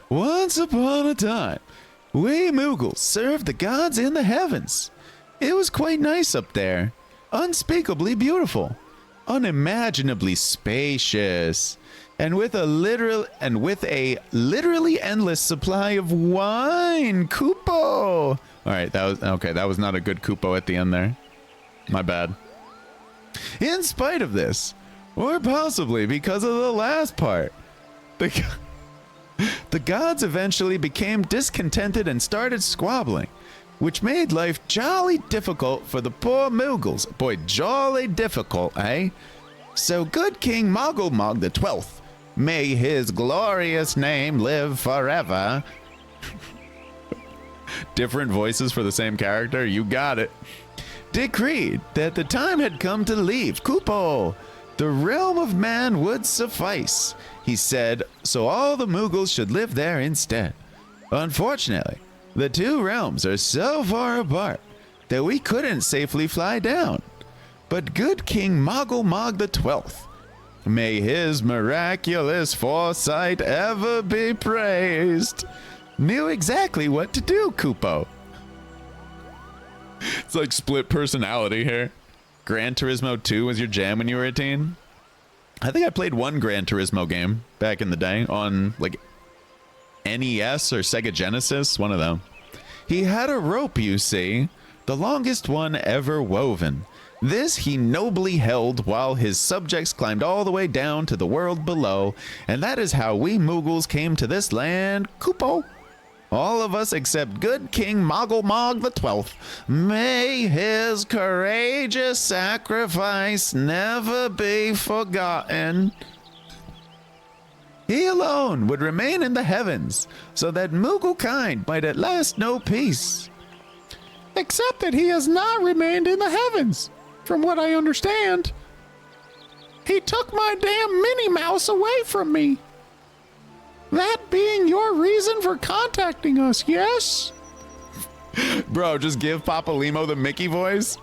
Once upon a time, we Moogles served the gods in the heavens. It was quite nice up there. Unspeakably beautiful. Unimaginably spacious. And with a literally endless supply of wine. Kupo. All right, that was not a good Kupo at the end there. My bad. In spite of this, or possibly because of the last part, the gods eventually became discontented and started squabbling, which made life jolly difficult for the poor Moogles. Boy, jolly difficult, eh? So good King Moggle the 12th, may his glorious name live forever. Different voices for the same character, you got it. Decreed that the time had come to leave Kupo. The realm of man would suffice, he said, so all the Moogles should live there instead. Unfortunately, the two realms are so far apart that we couldn't safely fly down. But good King Moggle the 12th, may his miraculous foresight ever be praised, Knew exactly what to do, Kupo. It's like split personality here. Gran Turismo 2 was your jam when you were a teen? I think I played one Gran Turismo game back in the day on like NES or Sega Genesis, one of them. He had a rope, you see, the longest one ever woven. This he nobly held while his subjects climbed all the way down to the world below, and that is how we Moogles came to this land, Kupo. All of us except good King Moggle Mog the 12th. May his courageous sacrifice never be forgotten. He alone would remain in the heavens, so that Moogle kind might at last know peace. Except that he has not remained in the heavens, from what I understand. He took my damn Minnie Mouse away from me. That being your reason for contacting us, yes? Bro, just give Papa Limo the Mickey voice.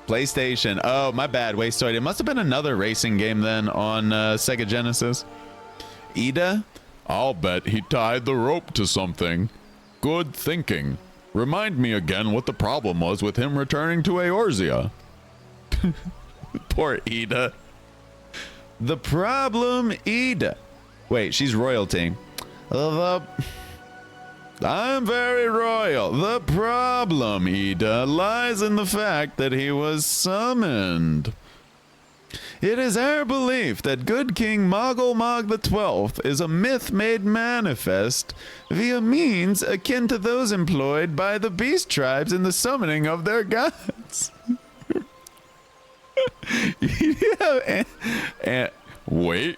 PlayStation. Oh, my bad. Wastoid. It must have been another racing game then on Sega Genesis. Ida? I'll bet he tied the rope to something. Good thinking. Remind me again what the problem was with him returning to Eorzea. Poor Ida. The problem, Ida. Wait, she's royalty. I'm very royal. The problem, Ida, lies in the fact that he was summoned. It is our belief that good King Moggle Mog the 12th is a myth made manifest via means akin to those employed by the beast tribes in the summoning of their gods. Wait.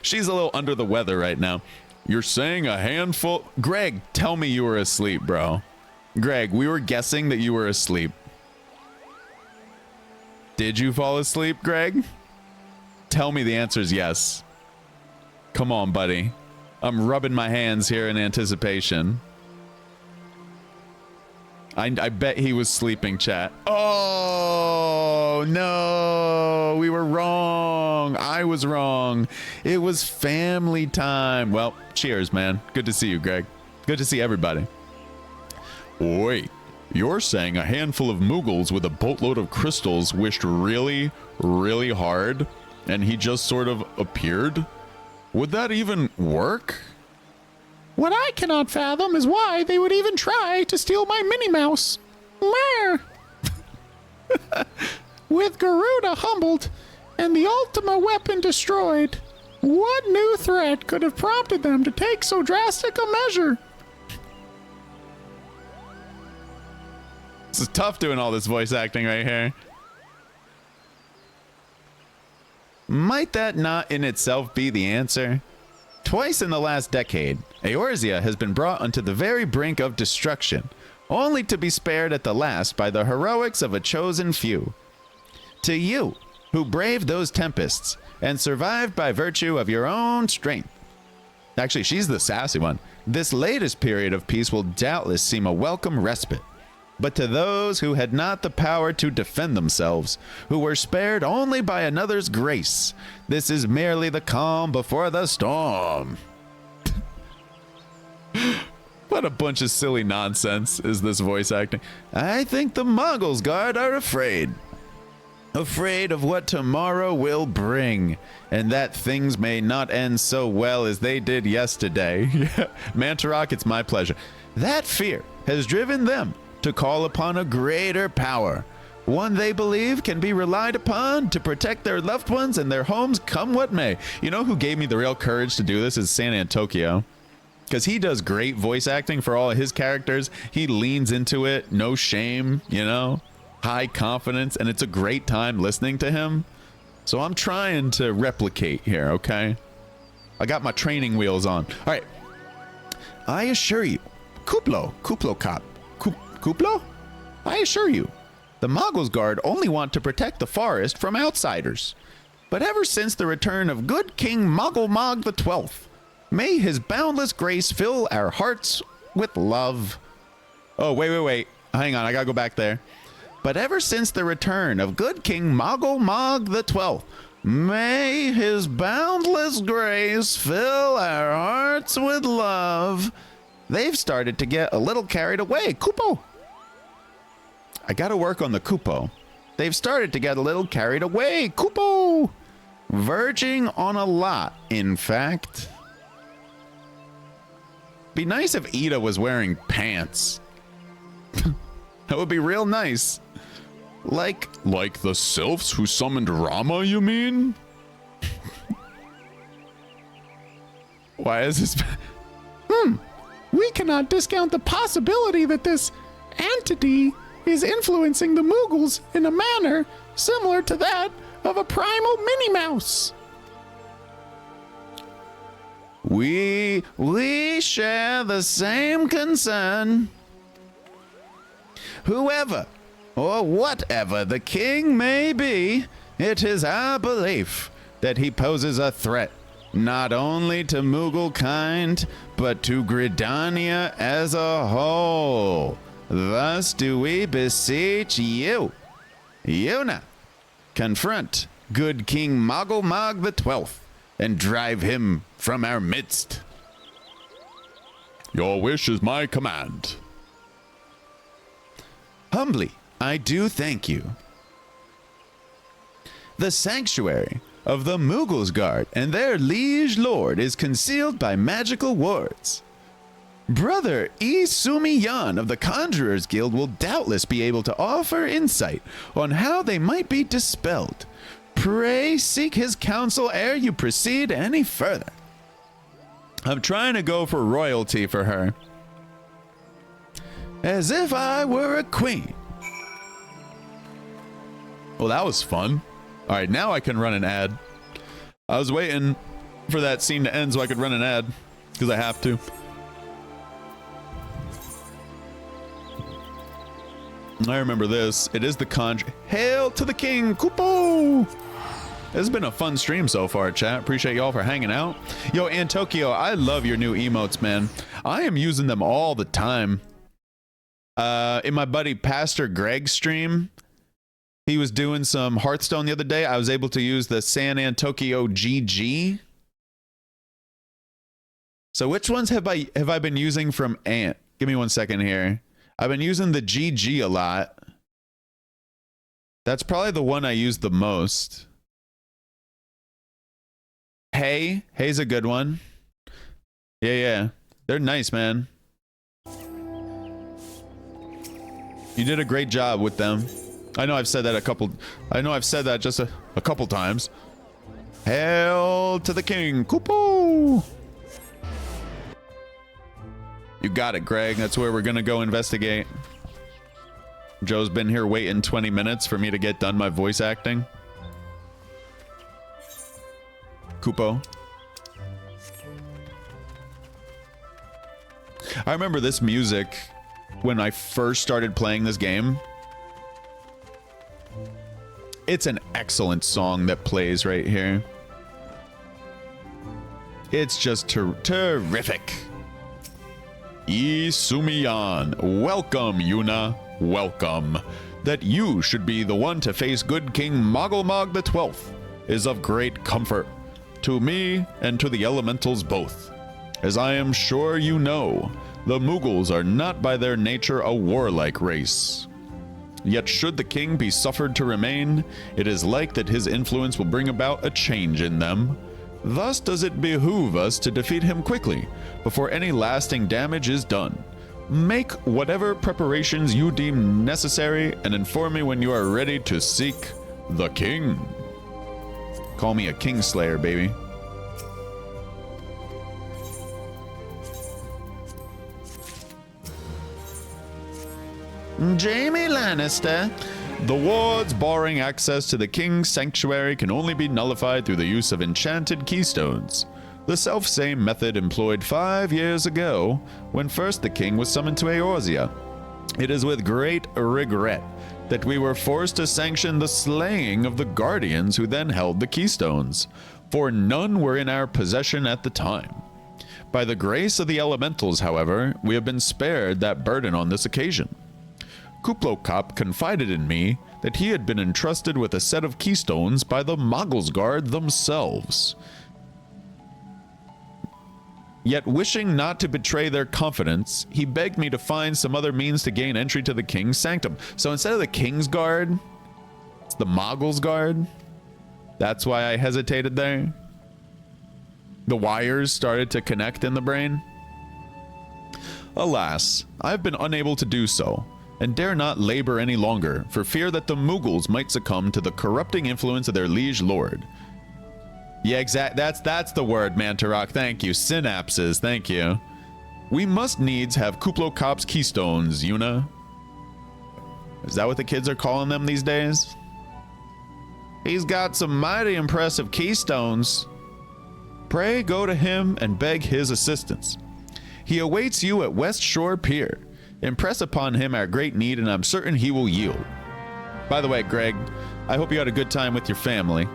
She's a little under the weather right now. You're saying a handful? Greg, tell me you were asleep, bro. Greg, we were guessing that you were asleep. Did you fall asleep, Greg? Tell me the answer is yes. Come on, buddy. I'm rubbing my hands here in anticipation. I bet he was sleeping, chat. Oh, no. We were wrong. I was wrong. It was family time. Well, cheers, man. Good to see you, Greg. Good to see everybody. Wait, you're saying a handful of Moogles with a boatload of crystals wished really, really hard, and he just sort of appeared? Would that even work? What I cannot fathom is why they would even try to steal my Minnie Mouse. With Garuda humbled and the Ultima weapon destroyed, what new threat could have prompted them to take so drastic a measure? This is tough doing all this voice acting right here. Might that not in itself be the answer? Twice in the last decade, Eorzea has been brought unto the very brink of destruction, only to be spared at the last by the heroics of a chosen few. To you, who braved those tempests and survived by virtue of your own strength. Actually, she's the sassy one. This latest period of peace will doubtless seem a welcome respite. But to those who had not the power to defend themselves, who were spared only by another's grace, this is merely the calm before the storm. What a bunch of silly nonsense is this voice acting. I think the Moggles Guard are afraid. Afraid of what tomorrow will bring, and that things may not end so well as they did yesterday. Mantarok, it's my pleasure. That fear has driven them to call upon a greater power, one they believe can be relied upon to protect their loved ones and their homes come what may. You know who gave me the real courage to do this is San Antonio, because he does great voice acting for all of his characters. He leans into it, no shame, you know, high confidence, and it's a great time listening to him. So I'm trying to replicate here, okay? I got my training wheels on. All right. I assure you, Kuplo Cop. Kuplo? I assure you, the Moggles Guard only want to protect the forest from outsiders. But ever since the return of good King Moggle Mog the 12th, may his boundless grace fill our hearts with love. Oh, wait. Hang on, I gotta go back there. But ever since the return of good King Moggle Mog the 12th, May his boundless grace fill our hearts with love. They've started to get a little carried away. Kupo. I gotta work on the Kupo. They've started to get a little carried away. Kupo. Verging on a lot, in fact. Be nice if Ida was wearing pants. That would be real nice. Like the sylphs who summoned Rama, you mean? Why is this? We cannot discount the possibility that this entity is influencing the Mughals in a manner similar to that of a primal Minnie Mouse. We share the same concern. Whoever or whatever the king may be, it is our belief that he poses a threat not only to Mughal kind, but to Gridania as a whole. Thus do we beseech you, Yuna, confront good King Moggle the 12th and drive him from our midst. Your wish is my command. Humbly, I do thank you. The sanctuary of the Mughals Guard and their liege lord is concealed by magical wards. Brother Eorzea of the Conjurers Guild will doubtless be able to offer insight on how they might be dispelled. Pray seek his counsel ere you proceed any further. I'm trying to go for royalty for her. As if I were a queen. Well, that was fun. All right, now I can run an ad. I was waiting for that scene to end so I could run an ad, because I have to. I remember this. It is the Hail to the King, Kupo! It's been a fun stream so far, chat. Appreciate y'all for hanging out. Yo, Antokyo, I love your new emotes, man. I am using them all the time. In my buddy Pastor Greg's stream, he was doing some Hearthstone the other day. I was able to use the San Antokyo GG. So which ones have I been using from Ant? Give me 1 second here. I've been using the GG a lot. That's probably the one I use the most. Hey's a good one. Yeah. They're nice, man. You did a great job with them. I know I've said that just a couple times. Hail to the king, Kupo! You got it, Greg. That's where we're gonna go investigate. Joe's been here waiting 20 minutes for me to get done my voice acting. Kupo. I remember this music when I first started playing this game. It's an excellent song that plays right here. It's just terrific. Eorzea, welcome, Yuna, welcome. That you should be the one to face good King Moggle the 12th is of great comfort to me and to the elementals both. As I am sure you know, the Mughals are not by their nature a warlike race. Yet should the king be suffered to remain, it is like that his influence will bring about a change in them. Thus does it behoove us to defeat him quickly, before any lasting damage is done. Make whatever preparations you deem necessary and inform me when you are ready to seek the king. Call me a Kingslayer, baby. Jaime Lannister. The wards barring access to the king's sanctuary can only be nullified through the use of enchanted keystones. The self-same method employed 5 years ago, when first the king was summoned to Eorzea. It is with great regret that we were forced to sanction the slaying of the guardians who then held the keystones, for none were in our possession at the time. By the grace of the elementals, however, we have been spared that burden on this occasion. Kuplokop confided in me that he had been entrusted with a set of keystones by the Mogglesguard themselves. Yet wishing not to betray their confidence, he begged me to find some other means to gain entry to the King's Sanctum. So instead of the King's Guard, it's the Mogglesguard. That's why I hesitated there. The wires started to connect in the brain. Alas, I have been unable to do so, and dare not labor any longer, for fear that the Mughals might succumb to the corrupting influence of their liege lord. Yeah, that's the word, Mantarok. Thank you. Synapses, thank you. We must needs have Kuplo Kop's keystones, Yuna. Is that what the kids are calling them these days? He's got some mighty impressive keystones. Pray go to him and beg his assistance. He awaits you at West Shore Pier. Impress upon him our great need, and I'm certain he will yield. By the way, Greg, I hope you had a good time with your family.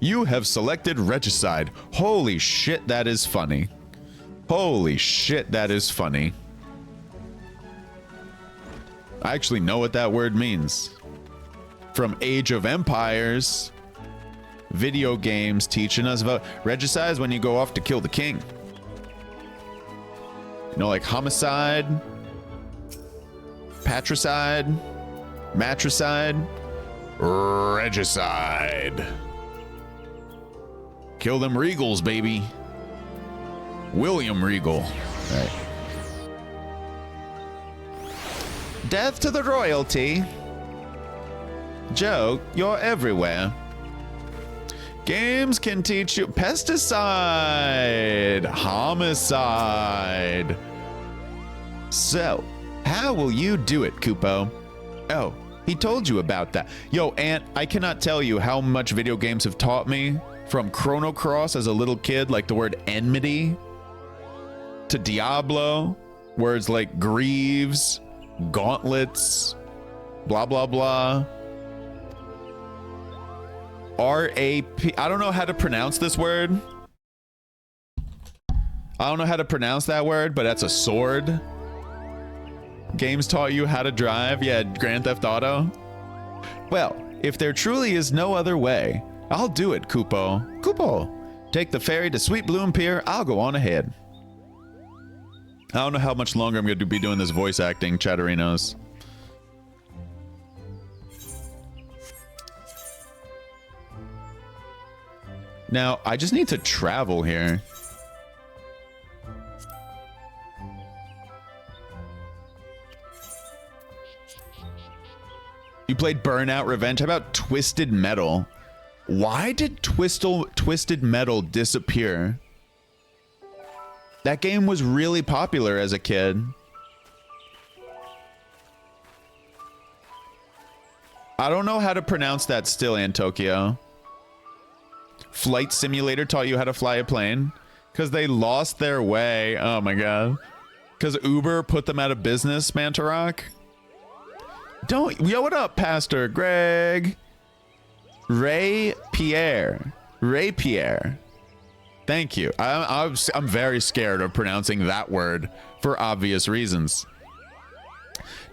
You have selected Regicide. Holy shit, that is funny. Holy shit, that is funny. I actually know what that word means. From Age of Empires, video games teaching us about regicide is when you go off to kill the king. You know, like homicide, patricide, matricide, regicide. Kill them Regals, baby. William Regal. All right. Death to the royalty. Joe, you're everywhere. Games can teach you pesticide, homicide. So, how will you do it, Kupo? Oh, he told you about that. Yo, Aunt, I cannot tell you how much video games have taught me, from Chrono Cross as a little kid, like the word enmity, to Diablo, words like Greaves, gauntlets, blah, blah, blah. R-A-P. I don't know how to pronounce this word. I don't know how to pronounce that word, but that's a sword. Games taught you how to drive. Yeah, Grand Theft Auto. Well, if there truly is no other way, I'll do it, Kupo. Kupo, take the ferry to Sweet Bloom Pier. I'll go on ahead. I don't know how much longer I'm going to be doing this voice acting, Chatterinos. Now, I just need to travel here. You played Burnout Revenge? How about Twisted Metal? Why did Twisted Metal disappear? That game was really popular as a kid. I don't know how to pronounce that still, Antokyo. Flight Simulator taught you how to fly a plane? Because they lost their way. Oh my god. Because Uber put them out of business, Mantarok? Don't... Yo, what up, Pastor Greg? Ray Pierre. Thank you. I'm very scared of pronouncing that word for obvious reasons.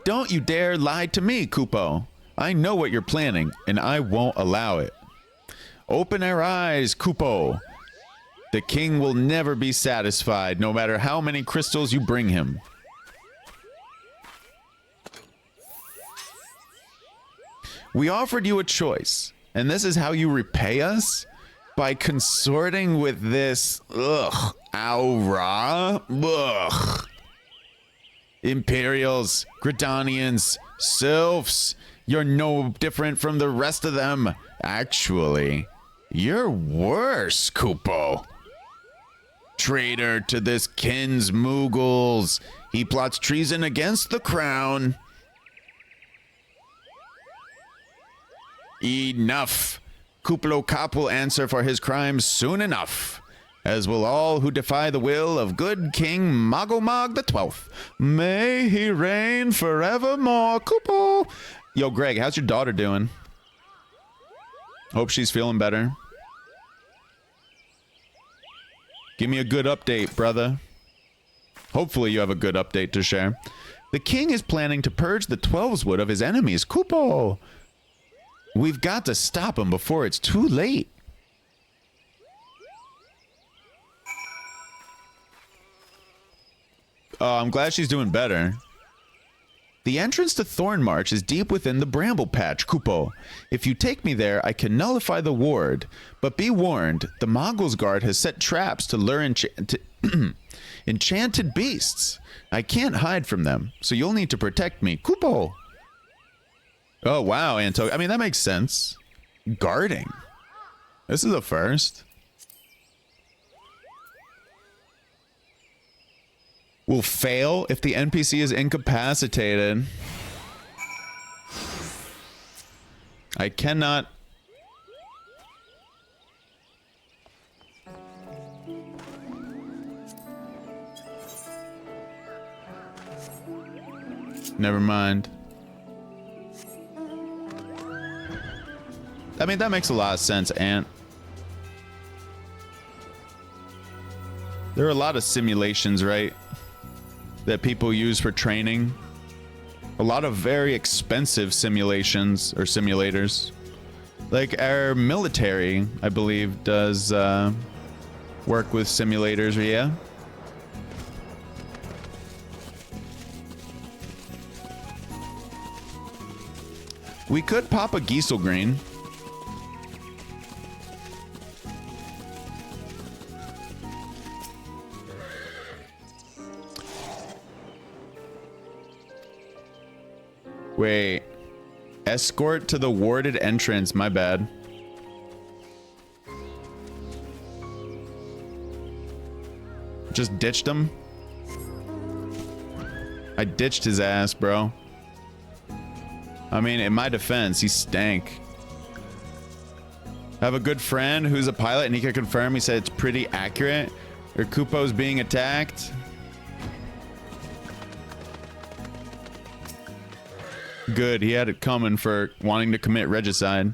Don't you dare lie to me, Kupo. I know what you're planning, and I won't allow it. Open our eyes, Kupo. The king will never be satisfied, no matter how many crystals you bring him. We offered you a choice, and this is how you repay us? By consorting with this, aura? Imperials, Gridanians, Sylphs, you're no different from the rest of them. Actually, you're worse, Kupo. Traitor to this kin's Mughals. He plots treason against the crown. Enough. Kuplo Kop will answer for his crimes soon enough, as will all who defy the will of good King Mogglmog the 12th. May he reign forevermore, Kupo. Yo, Greg, how's your daughter doing? Hope she's feeling better. Give me a good update, brother. Hopefully you have a good update to share. The king is planning to purge the 12's of his enemies. Kupo! We've got to stop him before it's too late. Oh, I'm glad she's doing better. The entrance to Thornmarch is deep within the bramble patch, Kupo. If you take me there, I can nullify the ward. But be warned, the Mogul's Guard has set traps to lure enchanted beasts. I can't hide from them, so you'll need to protect me, Kupo. Oh, wow, Anto. I mean, that makes sense. Guarding. This is a first. Will fail if the NPC is incapacitated. I cannot. Never mind. I mean, that makes a lot of sense, Ant. There are a lot of simulations, right? That people use for training. A lot of very expensive simulations or simulators. Like our military, I believe, does work with simulators, yeah? We could pop a Gieselgreen. Wait. Escort to the warded entrance. My bad. Just ditched him. I ditched his ass, bro. I mean, in my defense, he stank. I have a good friend who's a pilot, and he can confirm. He said it's pretty accurate. Or Kupo's being attacked. Good, he had it coming for wanting to commit regicide.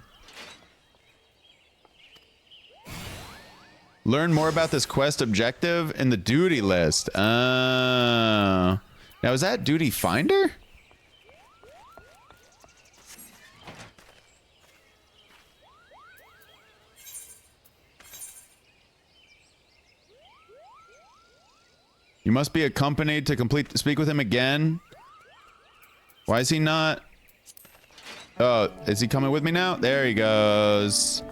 Learn more about this quest objective in the duty list. Now, is that duty finder? You must be accompanied to speak with him again. Why is he not? Oh, is he coming with me now? There he goes.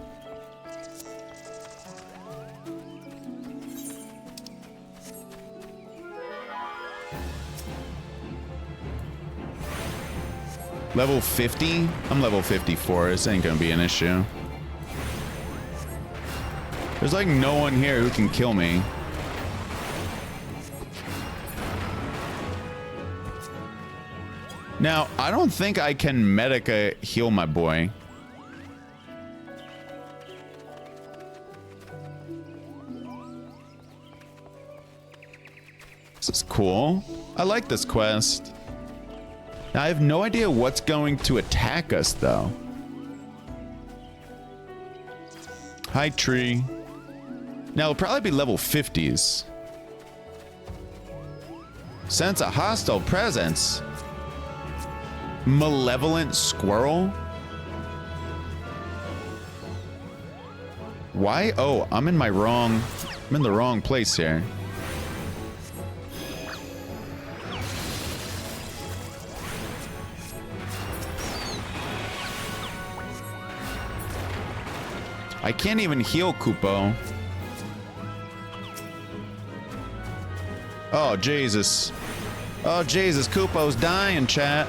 Level 50? I'm level 54. This ain't gonna be an issue. There's like no one here who can kill me. Now, I don't think I can Medica heal my boy. This is cool. I like this quest. Now, I have no idea what's going to attack us, though. Hi, tree. Now, it'll probably be level 50s. Sense a hostile presence. Malevolent squirrel? Why? Oh, I'm in the wrong place here. I can't even heal Kupo. Oh, Jesus. Oh, Jesus, Kupo's dying, chat.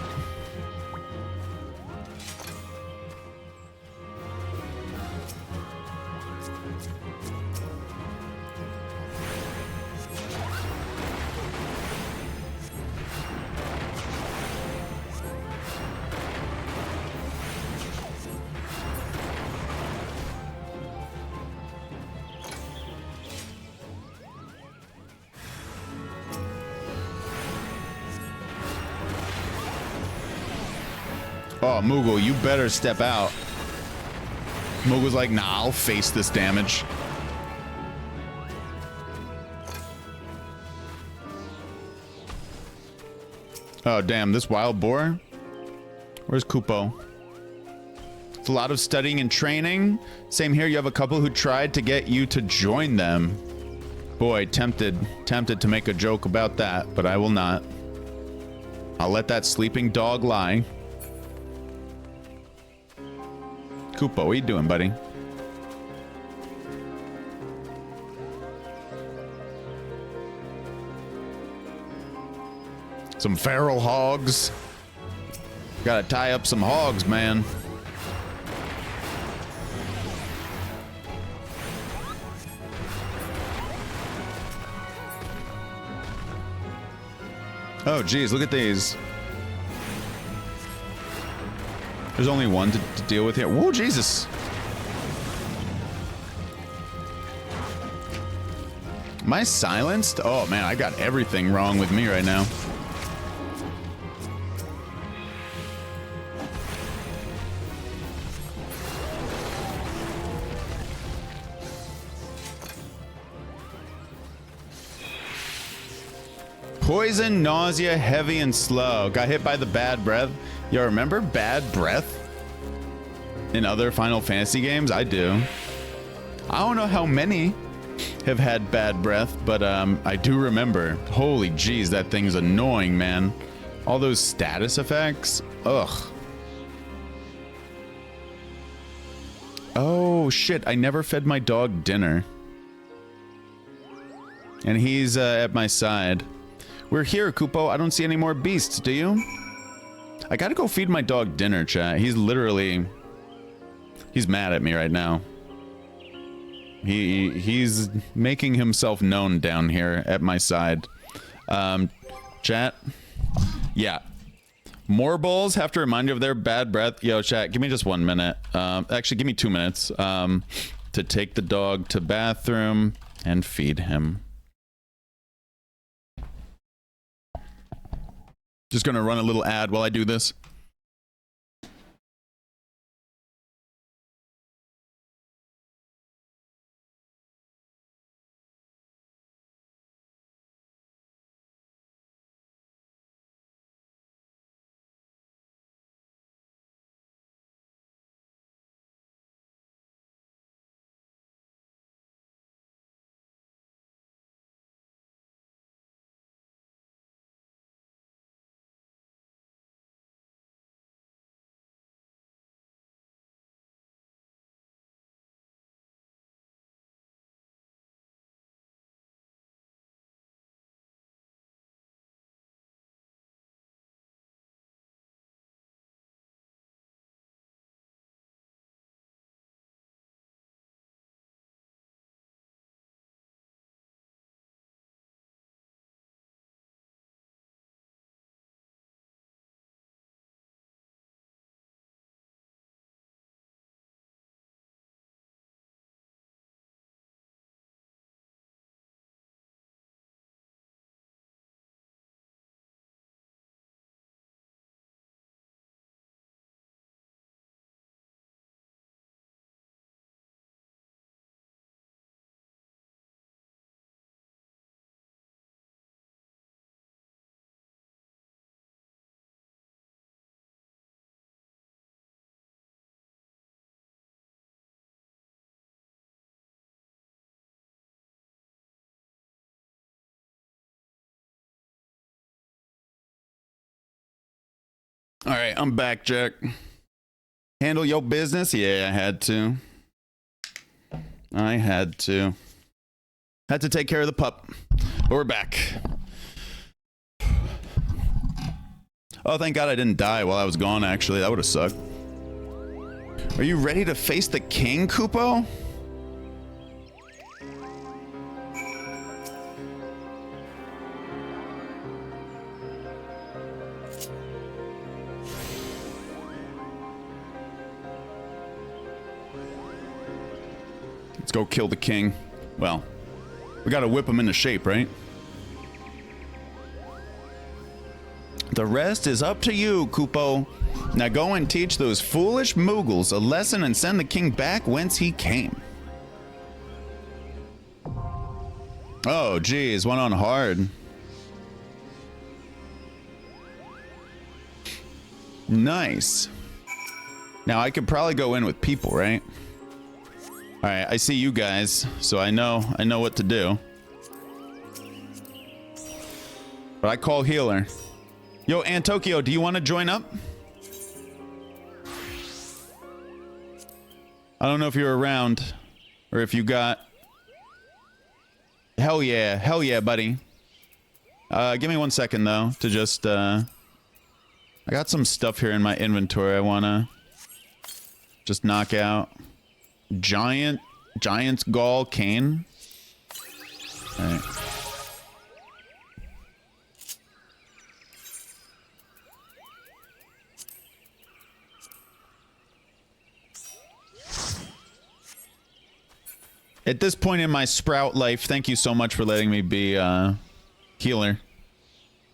Oh, Moogle, you better step out. Moogle's like, nah, I'll face this damage. Oh, damn, this wild boar? Where's Kupo? It's a lot of studying and training. Same here, you have a couple who tried to get you to join them. Boy, tempted to make a joke about that, but I will not. I'll let that sleeping dog lie. Kupo, what are you doing, buddy? Some feral hogs. Gotta tie up some hogs, man. Oh, geez, look at these. There's only one to deal with here. Whoa, Jesus. Am I silenced? Oh, man, I got everything wrong with me right now. Poison, nausea, heavy, and slow. Got hit by the bad breath. Yo, remember bad breath in other Final Fantasy games? I do. I don't know how many have had bad breath, but I do remember. Holy jeez, that thing's annoying, man. All those status effects. Ugh. Oh, shit. I never fed my dog dinner. And he's at my side. We're here, Kupo. I don't see any more beasts, do you? I gotta go feed my dog dinner, chat. He's literally... He's mad at me right now. He's making himself known down here at my side. Chat? Yeah. More bulls have to remind you of their bad breath. Yo, chat, give me just 1 minute. Actually, give me 2 minutes to take the dog to bathroom and feed him. Just gonna run a little ad while I do this. All right, I'm back, Jack. Handle your business? Yeah, I had to. Had to take care of the pup. But we're back. Oh, thank God I didn't die while I was gone, actually. That would have sucked. Are you ready to face the king, Kupo? Let's go kill the king. Well, we gotta whip him into shape, right? The rest is up to you, Kupo. Now go and teach those foolish Moogles a lesson and send the king back whence he came. Oh, geez, went on hard. Nice. Now I could probably go in with people, right? All right, I see you guys, so I know what to do. But I call healer. Yo, Antokyo, do you want to join up? I don't know if you're around or if you got... Hell yeah, buddy. Give me 1 second though to just I got some stuff here in my inventory I wanna just knock out. Giant's Gall Cane. Alright. At this point in my sprout life, thank you so much for letting me be healer.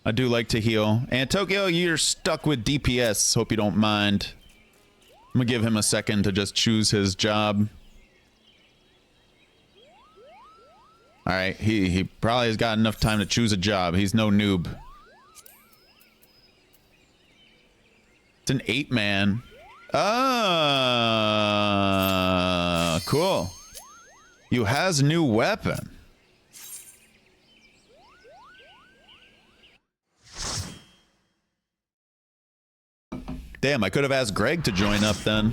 I do like to heal. And Tokyo, you're stuck with DPS. Hope you don't mind. I'm gonna give him a second to just choose his job. Alright, he probably has got enough time to choose a job. He's no noob. It's an 8-man. Ah, cool. You has new weapon. Damn, I could have asked Greg to join up then.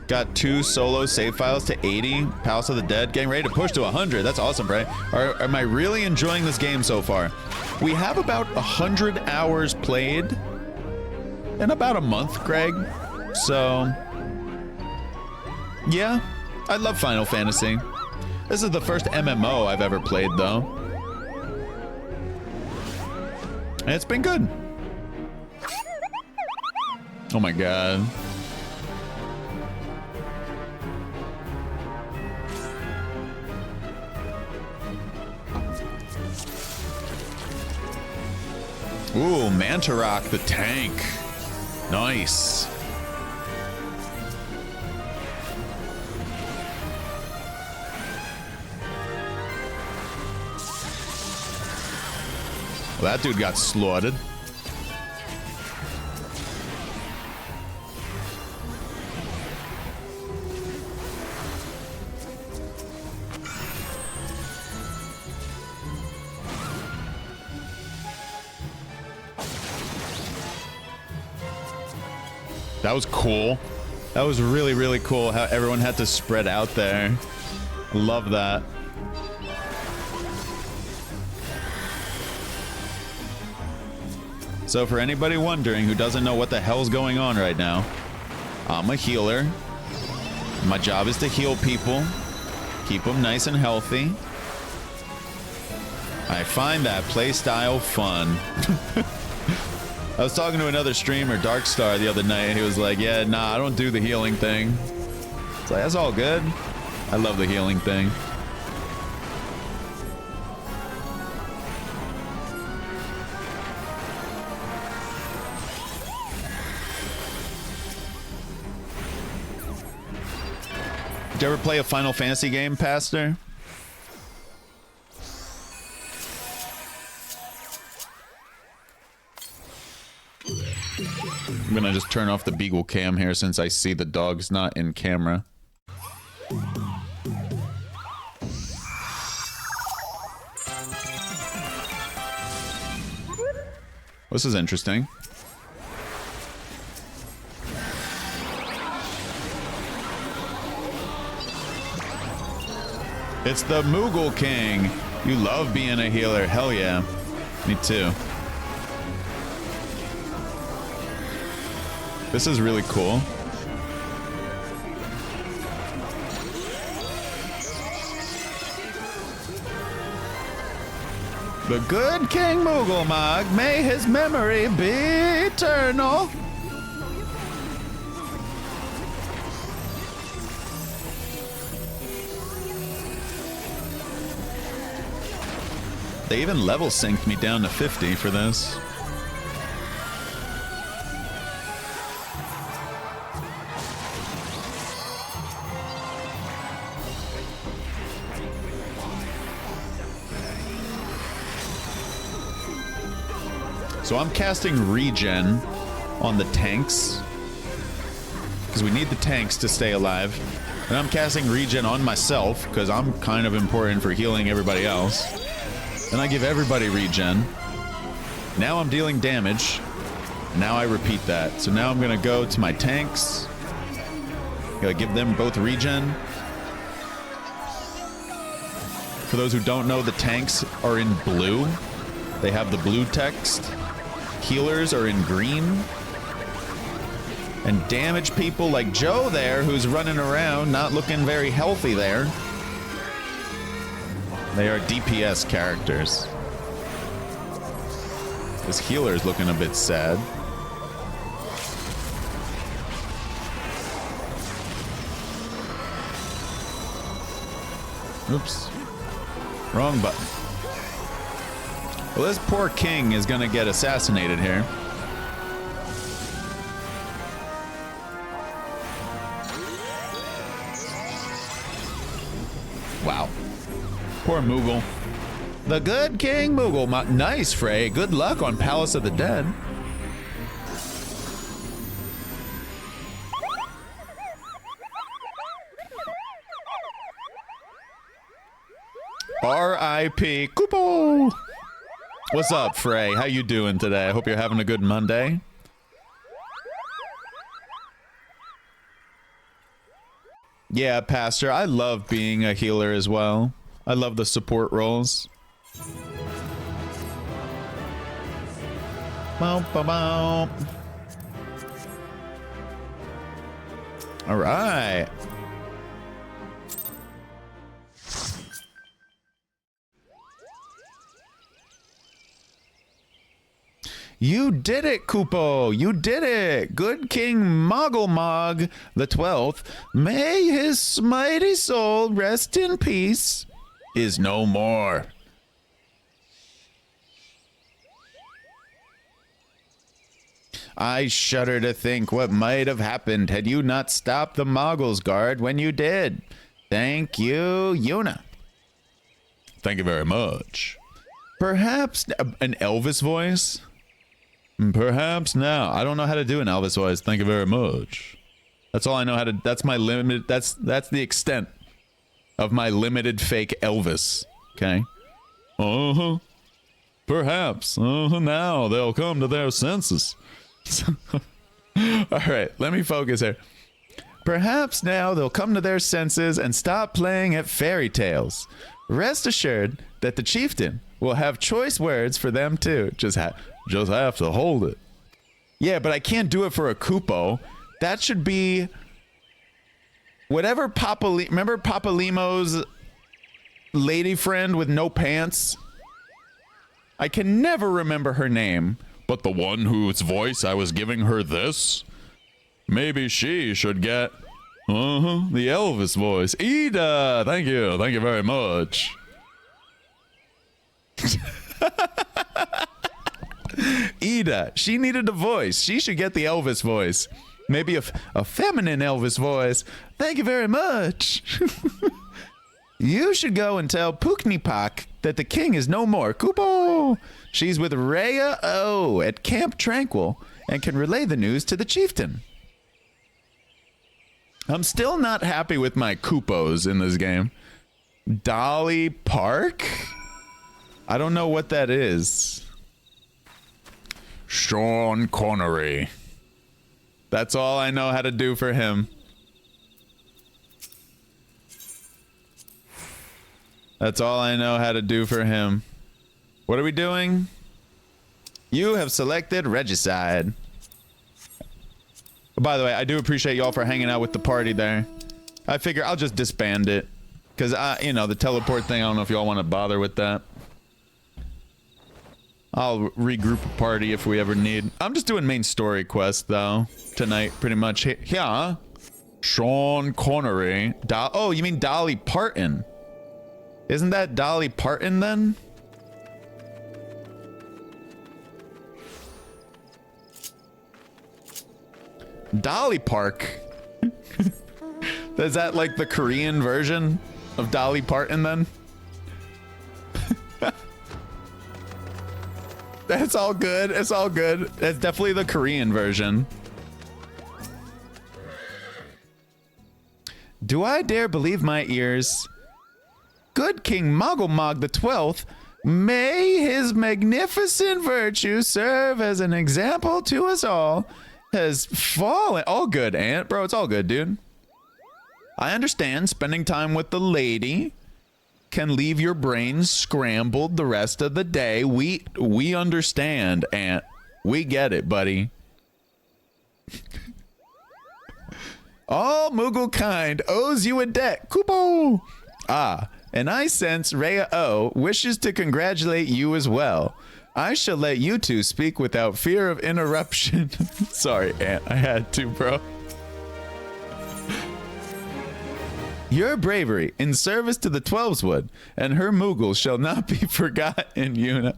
Got 2 solo save files to 80. Palace of the Dead. Getting ready to push to 100. That's awesome, right? Am I really enjoying this game so far? We have about 100 hours played in about a month, Greg. So, yeah, I love Final Fantasy. This is the first MMO I've ever played, though. And it's been good. Oh my god. Ooh, Mantarok the tank. Nice. Well, that dude got slaughtered. That was cool. That was really, really cool how everyone had to spread out there. I love that. So for anybody wondering who doesn't know what the hell's going on right now, I'm a healer. My job is to heal people, keep them nice and healthy. I find that play style fun. I was talking to another streamer, Darkstar, the other night, and he was like, yeah, nah, I don't do the healing thing. It's like, that's all good. I love the healing thing. Did you ever play a Final Fantasy game, Pastor? I'm gonna just turn off the Beagle cam here since I see the dog's not in camera. This is interesting. It's the Moogle King. You love being a healer. Hell yeah. Me too. This is really cool. The good King Moogle may his memory be eternal. They even level synced me down to 50 for this. So I'm casting regen on the tanks, because we need the tanks to stay alive. And I'm casting regen on myself, because I'm kind of important for healing everybody else. And I give everybody regen. Now I'm dealing damage. Now I repeat that. So now I'm going to go to my tanks. Gonna give them both regen. For those who don't know, the tanks are in blue. They have the blue text. Healers are in green. And damage people like Joe there, who's running around, not looking very healthy there. They are DPS characters. This healer's looking a bit sad. Oops. Wrong button. Well, this poor king is gonna get assassinated here. Wow. Poor Moogle. The good King Moogle. Nice, Frey. Good luck on Palace of the Dead. R.I.P. Kupo. What's up, Frey? How you doing today? I hope you're having a good Monday. Yeah, Pastor, I love being a healer as well. I love the support roles. Bow, bow, bow. All right. You did it, Kupo! You did it! Good King Moggle the 12th, may his mighty soul rest in peace, is no more. I shudder to think what might have happened had you not stopped the Moggle's guard when you did. Thank you, Yuna. Thank you very much. Perhaps an Elvis voice? Perhaps now. I don't know how to do an Elvis voice. Thank you very much. That's all I know how to. That's my limited. That's the extent of my limited fake Elvis. Okay. Perhaps. Now they'll come to their senses. All right. Let me focus here. Perhaps now they'll come to their senses and stop playing at fairy tales. Rest assured that the chieftain will have choice words for them too. Just have to hold it. Yeah, but I can't do it for a Kupo. That should be whatever remember Papa Limo's lady friend with no pants? I can never remember her name. But the one whose voice I was giving her this? Maybe she should get the Elvis voice. Ida! Thank you very much. Ida, she needed a voice. She should get the Elvis voice. Maybe a feminine Elvis voice. Thank you very much. You should go and tell Puknipak that the king is no more. Kupo! She's with Rhea O at Camp Tranquil and can relay the news to the chieftain. I'm still not happy with my Kupos in this game. Dolly Park? I don't know what that is. Sean Connery. That's all I know how to do for him. That's all I know how to do for him. What are we doing? You have selected Regicide. By the way, I do appreciate y'all for hanging out with the party there. I figure I'll just disband it. Because, you know, the teleport thing, I don't know if y'all want to bother with that. I'll regroup a party if we ever need. I'm just doing main story quest, though, tonight, pretty much. Yeah. Sean Connery. Oh, you mean Dolly Parton? Isn't that Dolly Parton, then? Dolly Park. Is that like the Korean version of Dolly Parton then? It's all good. It's all good. It's definitely the Korean version. Do I dare believe my ears? Good King Mogglmog the 12th, may his magnificent virtue serve as an example to us all, has fallen. All good, Ant. Bro, it's all good, dude. I understand spending time with the lady can leave your brain scrambled the rest of the day. We understand, Ant. We get it, buddy. All Moogle kind owes you a debt. Kupo! Ah, and I sense Rhea O wishes to congratulate you as well. I shall let you two speak without fear of interruption. Sorry, Ant. I had to, bro. Your bravery in service to the Twelveswood and her Moogle shall not be forgotten, Yuna.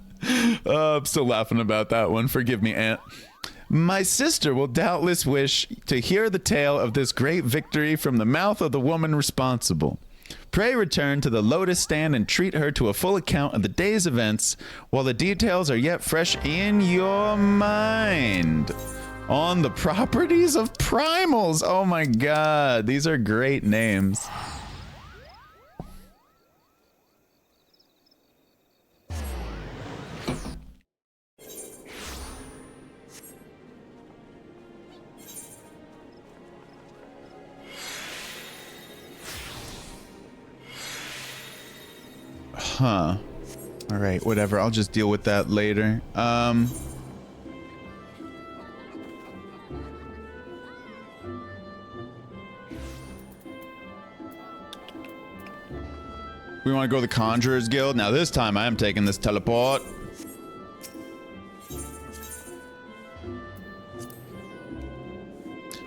I'm still laughing about that one. Forgive me, Ant. My sister will doubtless wish to hear the tale of this great victory from the mouth of the woman responsible. Pray return to the Lotus Stand and treat her to a full account of the day's events while the details are yet fresh in your mind. On the properties of primals. Oh my god, these are great names. Huh. All right, whatever. I'll just deal with that later. We want to go to the Conjurer's Guild. Now this time I am taking this teleport.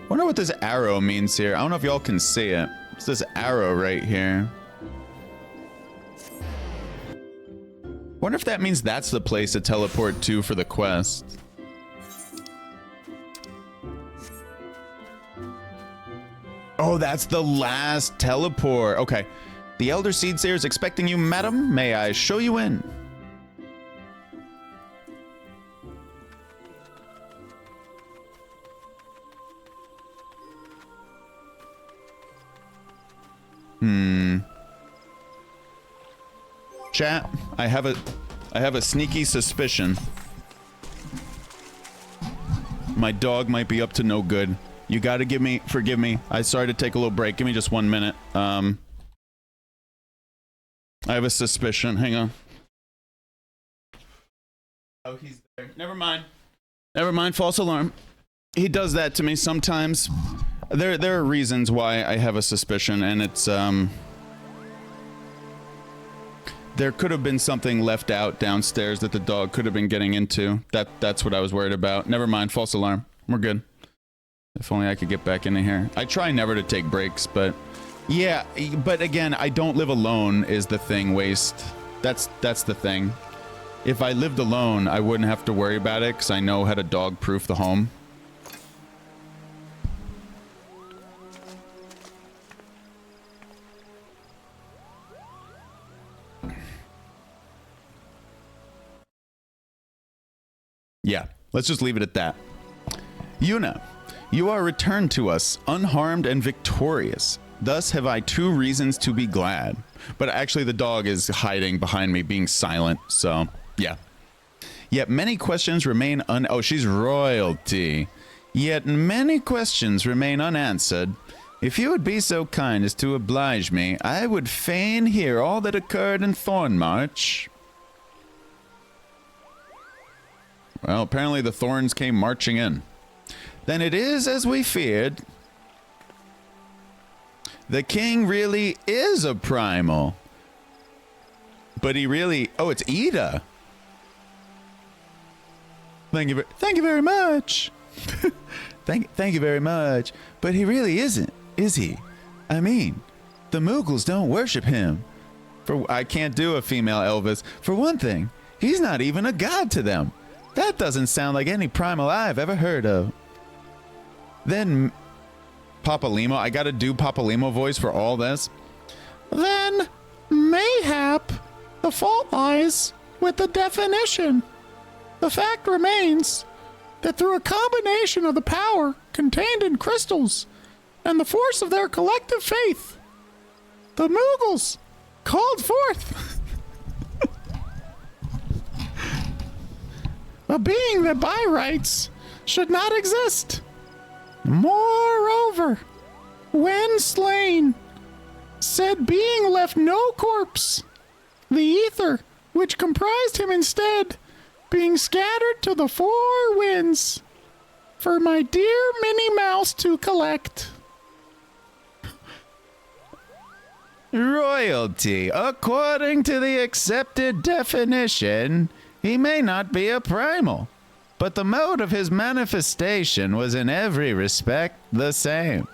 Wonder what this arrow means here. I don't know if y'all can see it. It's this arrow right here. Wonder if that means that's the place to teleport to for the quest. Oh, that's the last teleport. Okay. The Elder Seedsayer is expecting you, madam. May I show you in? Chat, I have a sneaky suspicion. My dog might be up to no good. You gotta forgive me. I started to take a little break. Give me just 1 minute. I have a suspicion. Hang on. Oh, he's there. Never mind. Never mind. False alarm. He does that to me sometimes. There are reasons why I have a suspicion, and it's there could have been something left out downstairs that the dog could have been getting into. That's what I was worried about. Never mind. False alarm. We're good. If only I could get back into here. I try never to take breaks, but yeah, but again, I don't live alone is the thing, Waste. That's the thing. If I lived alone, I wouldn't have to worry about it because I know how to dog-proof the home. Yeah, let's just leave it at that. Yuna, you are returned to us unharmed and victorious. Thus have I 2 reasons to be glad. But actually the dog is hiding behind me, being silent, so yeah. Yet many questions remain oh, she's royalty. Yet many questions remain unanswered. If you would be so kind as to oblige me, I would fain hear all that occurred in Thornmarch. Well, apparently the Thorns came marching in. Then it is as we feared. The king really is a primal. But he really... Oh, it's Ida. Thank you very much. thank you very much. But he really isn't, is he? I mean, the Moogles don't worship him. I can't do a female Elvis. For one thing, he's not even a god to them. That doesn't sound like any primal I've ever heard of. Then, Papa Limo, I gotta do Papa Limo voice for all this. Then, mayhap, the fault lies with the definition. The fact remains that through a combination of the power contained in crystals and the force of their collective faith, the Moogles called forth a being that by rights should not exist. Moreover, when slain, said being left no corpse, the ether which comprised him instead being scattered to the four winds for my dear Minnie Mouse to collect. Royalty. According to the accepted definition, he may not be a primal, but the mode of his manifestation was in every respect the same.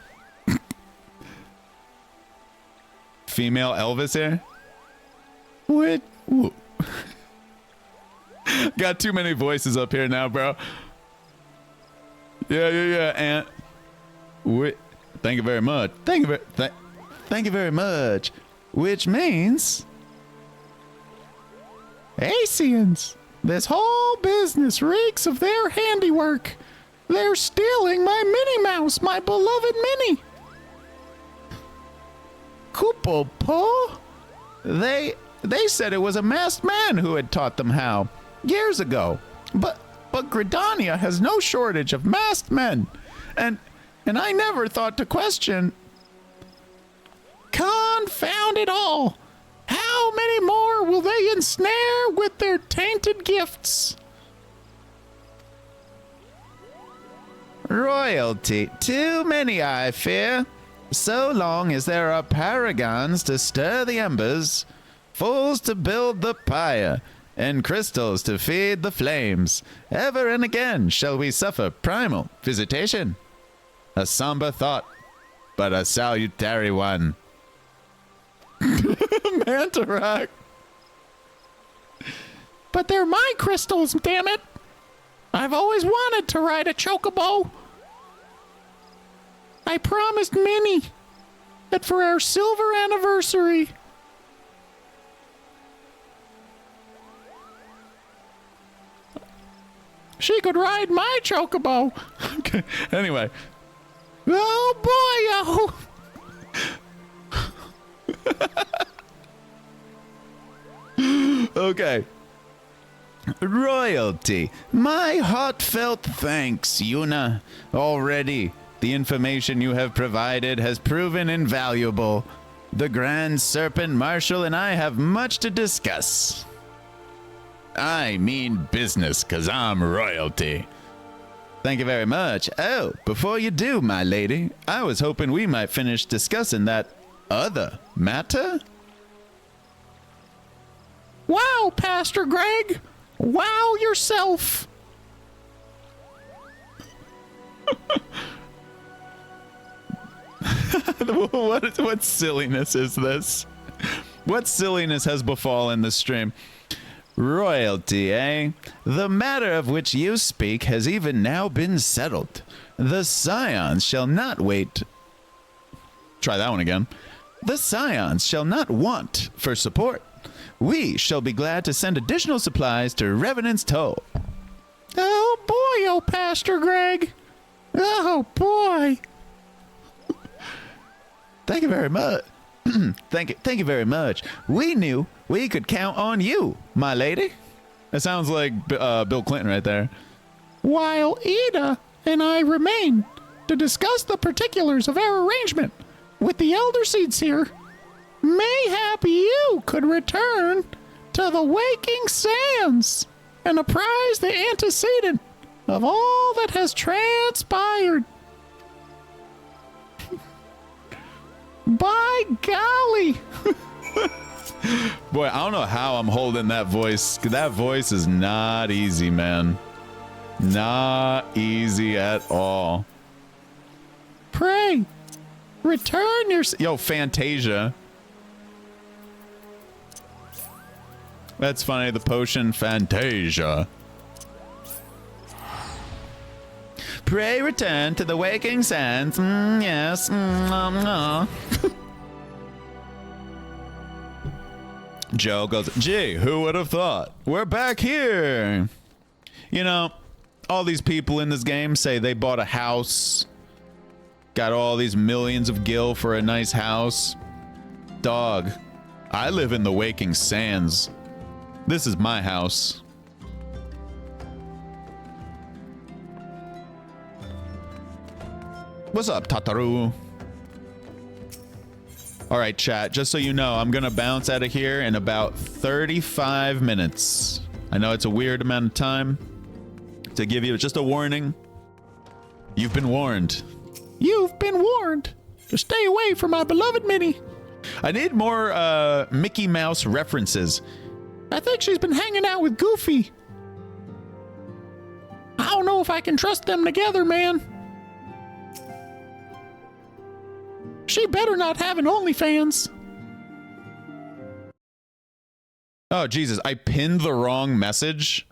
Female Elvis here? What? Got too many voices up here now, bro. Yeah. And thank you very much. Thank you very much. Which means Asians. This whole business reeks of their handiwork. They're stealing my Minnie Mouse, my beloved Minnie. Kupopo? They said it was a masked man who had taught them how years ago. But Gridania has no shortage of masked men. And I never thought to question. Confound it all. How many more will they ensnare with their tainted gifts? Royalty. Too many, I fear. So long as there are paragons to stir the embers, fools to build the pyre, and crystals to feed the flames, ever and again shall we suffer primal visitation. A somber thought, but a salutary one. Mantarak. But they're my crystals, damn it. I've always wanted to ride a chocobo. I promised Minnie that for our silver anniversary, she could ride my chocobo. Okay, anyway. Oh boy, oh. Okay. Royalty. My heartfelt thanks, Yuna. Already, the information you have provided has proven invaluable. The Grand Serpent Marshal and I have much to discuss. I mean business, 'cause I'm royalty. Thank you very much. Oh, before you do, my lady, I was hoping we might finish discussing that other matter. Wow, Pastor Greg. Wow yourself. What silliness is this? What silliness has befallen the stream? Royalty, eh? The matter of which you speak has even now been settled. The scions shall not wait. Try that one again. The scions shall not want for support. We shall be glad to send additional supplies to Revenant's Toe. Oh boy, oh Pastor Greg. Oh boy. Thank you very much. Thank you very much. We knew we could count on you, my lady. That sounds like Bill Clinton right there. While Ida and I remain to discuss the particulars of our arrangement with the elder seeds here, mayhap you could return to the waking sands and apprise the antecedent of all that has transpired. By golly. Boy, I don't know how I'm holding that voice. That voice is not easy, man. Not easy at all. Pray, return your... Yo, Fantasia. That's funny, the potion Fantasia. Pray return to the waking sands. Yes. Joe goes, gee, who would have thought? We're back here. You know, all these people in this game say they bought a house, got all these millions of gil for a nice house. Dog, I live in the waking sands. This is my house. What's up, Tataru? All right, chat, just so you know, I'm gonna bounce out of here in about 35 minutes. I know it's a weird amount of time to give you just a warning. You've been warned. You've been warned to stay away from my beloved Minnie. I need more Mickey Mouse references. I think she's been hanging out with Goofy. I don't know if I can trust them together, man. She better not have an OnlyFans. Oh, Jesus, I pinned the wrong message.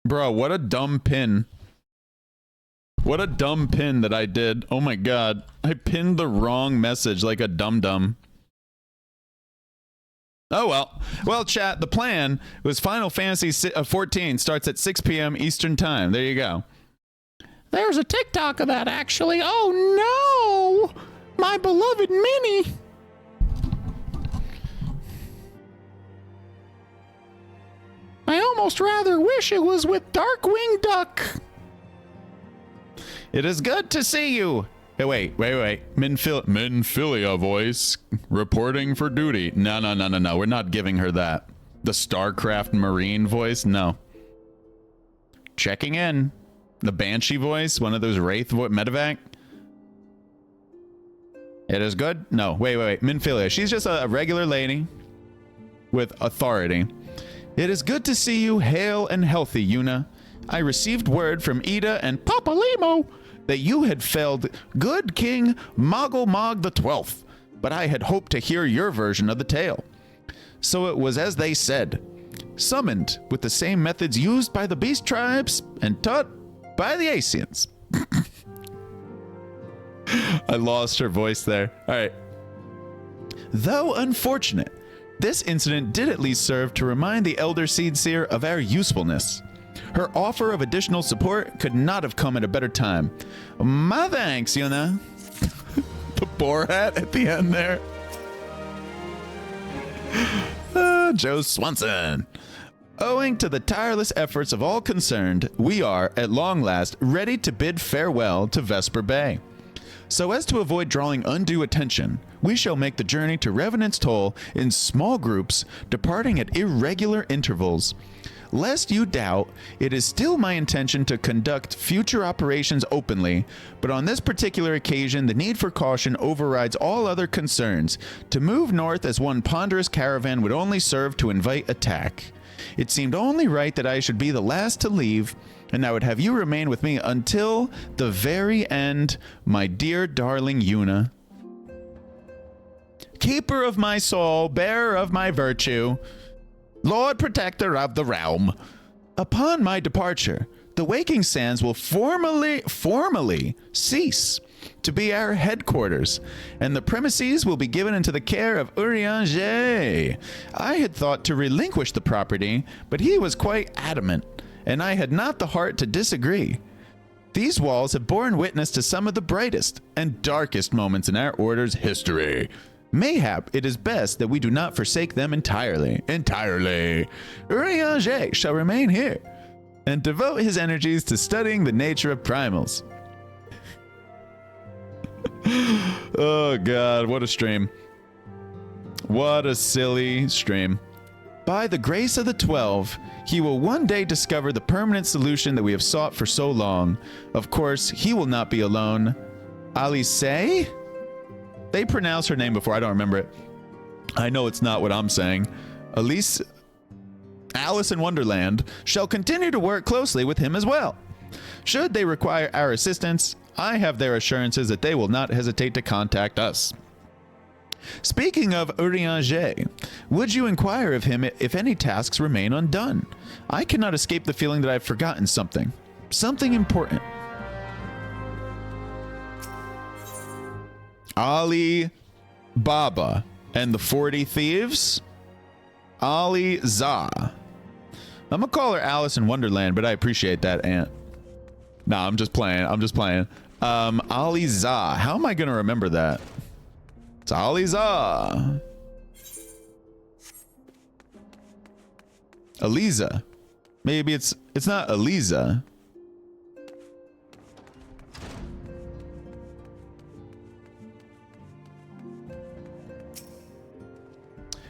Bro, what a dumb pin. What a dumb pin that I did. Oh my God. I pinned the wrong message like a dum-dum. Oh well. Well, chat, the plan was Final Fantasy 14 starts at 6 p.m. Eastern Time. There you go. There's a TikTok of that, actually. Oh no! My beloved Minnie! I almost rather wish it was with Darkwing Duck. It is good to see you. Hey, wait. Minfilia voice reporting for duty. No. We're not giving her that. The StarCraft Marine voice? No. Checking in. The Banshee voice? One of those Wraith medevac? It is good? No. Wait. Minfilia. She's just a regular lady with authority. It is good to see you hale and healthy, Yuna. I received word from Ida and Papa Limo that you had felled good King Moggle Mog the 12th, but I had hoped to hear your version of the tale. So it was as they said, summoned with the same methods used by the beast tribes and taught by the Asians. I lost her voice there. All right. Though unfortunate, this incident did at least serve to remind the Elder Seedseer of our usefulness. Her offer of additional support could not have come at a better time. My thanks, Yuna. The Borat at the end there. Joe Swanson. Owing to the tireless efforts of all concerned, we are, at long last, ready to bid farewell to Vesper Bay. So as to avoid drawing undue attention, we shall make the journey to Revenant's Toll in small groups, departing at irregular intervals. Lest you doubt, it is still my intention to conduct future operations openly, but on this particular occasion the need for caution overrides all other concerns. To move north as one ponderous caravan would only serve to invite attack. It seemed only right that I should be the last to leave, and I would have you remain with me until the very end, my dear darling Yuna. Keeper of my soul, bearer of my virtue, Lord Protector of the realm. Upon my departure, the Waking Sands will formally cease to be our headquarters, and the premises will be given into the care of Eorzea. I had thought to relinquish the property, but he was quite adamant, and I had not the heart to disagree. These walls have borne witness to some of the brightest and darkest moments in our order's history. Mayhap it is best that we do not forsake them entirely. Eorzea shall remain here and devote his energies to studying the nature of primals. Oh God, what a stream. What a silly stream. By the grace of the 12, he will one day discover the permanent solution that we have sought for so long. Of course, he will not be alone. Alice? They pronounce her name before, I don't remember it. I know it's not what I'm saying. Alice in Wonderland shall continue to work closely with him as well. Should they require our assistance, I have their assurances that they will not hesitate to contact us. Speaking of Eorzea, would you inquire of him if any tasks remain undone? I cannot escape the feeling that I've forgotten something. Something important. Ali Baba and the 40 Thieves? Ali Za. I'm gonna call her Alice in Wonderland, but I appreciate that, Aunt. Nah, I'm just playing. I'm just playing. Aliza. How am I gonna remember that? It's Aliza. Aliza. Maybe it's not Aliza.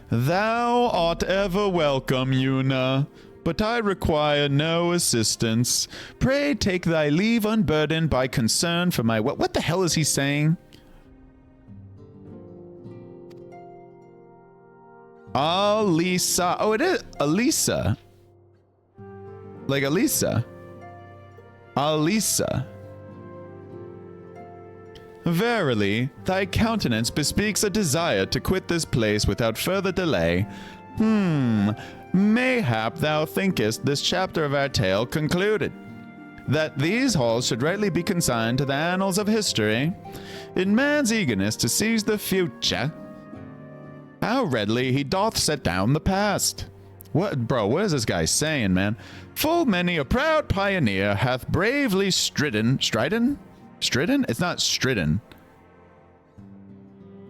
Thou art ever welcome, Yuna, but I require no assistance. Pray take thy leave unburdened by concern for my... What the hell is he saying? Alisa. Oh, it is Alisa. Like Alisa. Alisa. Verily, thy countenance bespeaks a desire to quit this place without further delay. Mayhap thou thinkest this chapter of our tale concluded, that these halls should rightly be consigned to the annals of history. In man's eagerness to seize the future, how readily he doth set down the past. What is this guy saying, man? Full many a proud pioneer hath bravely stridden? It's not stridden.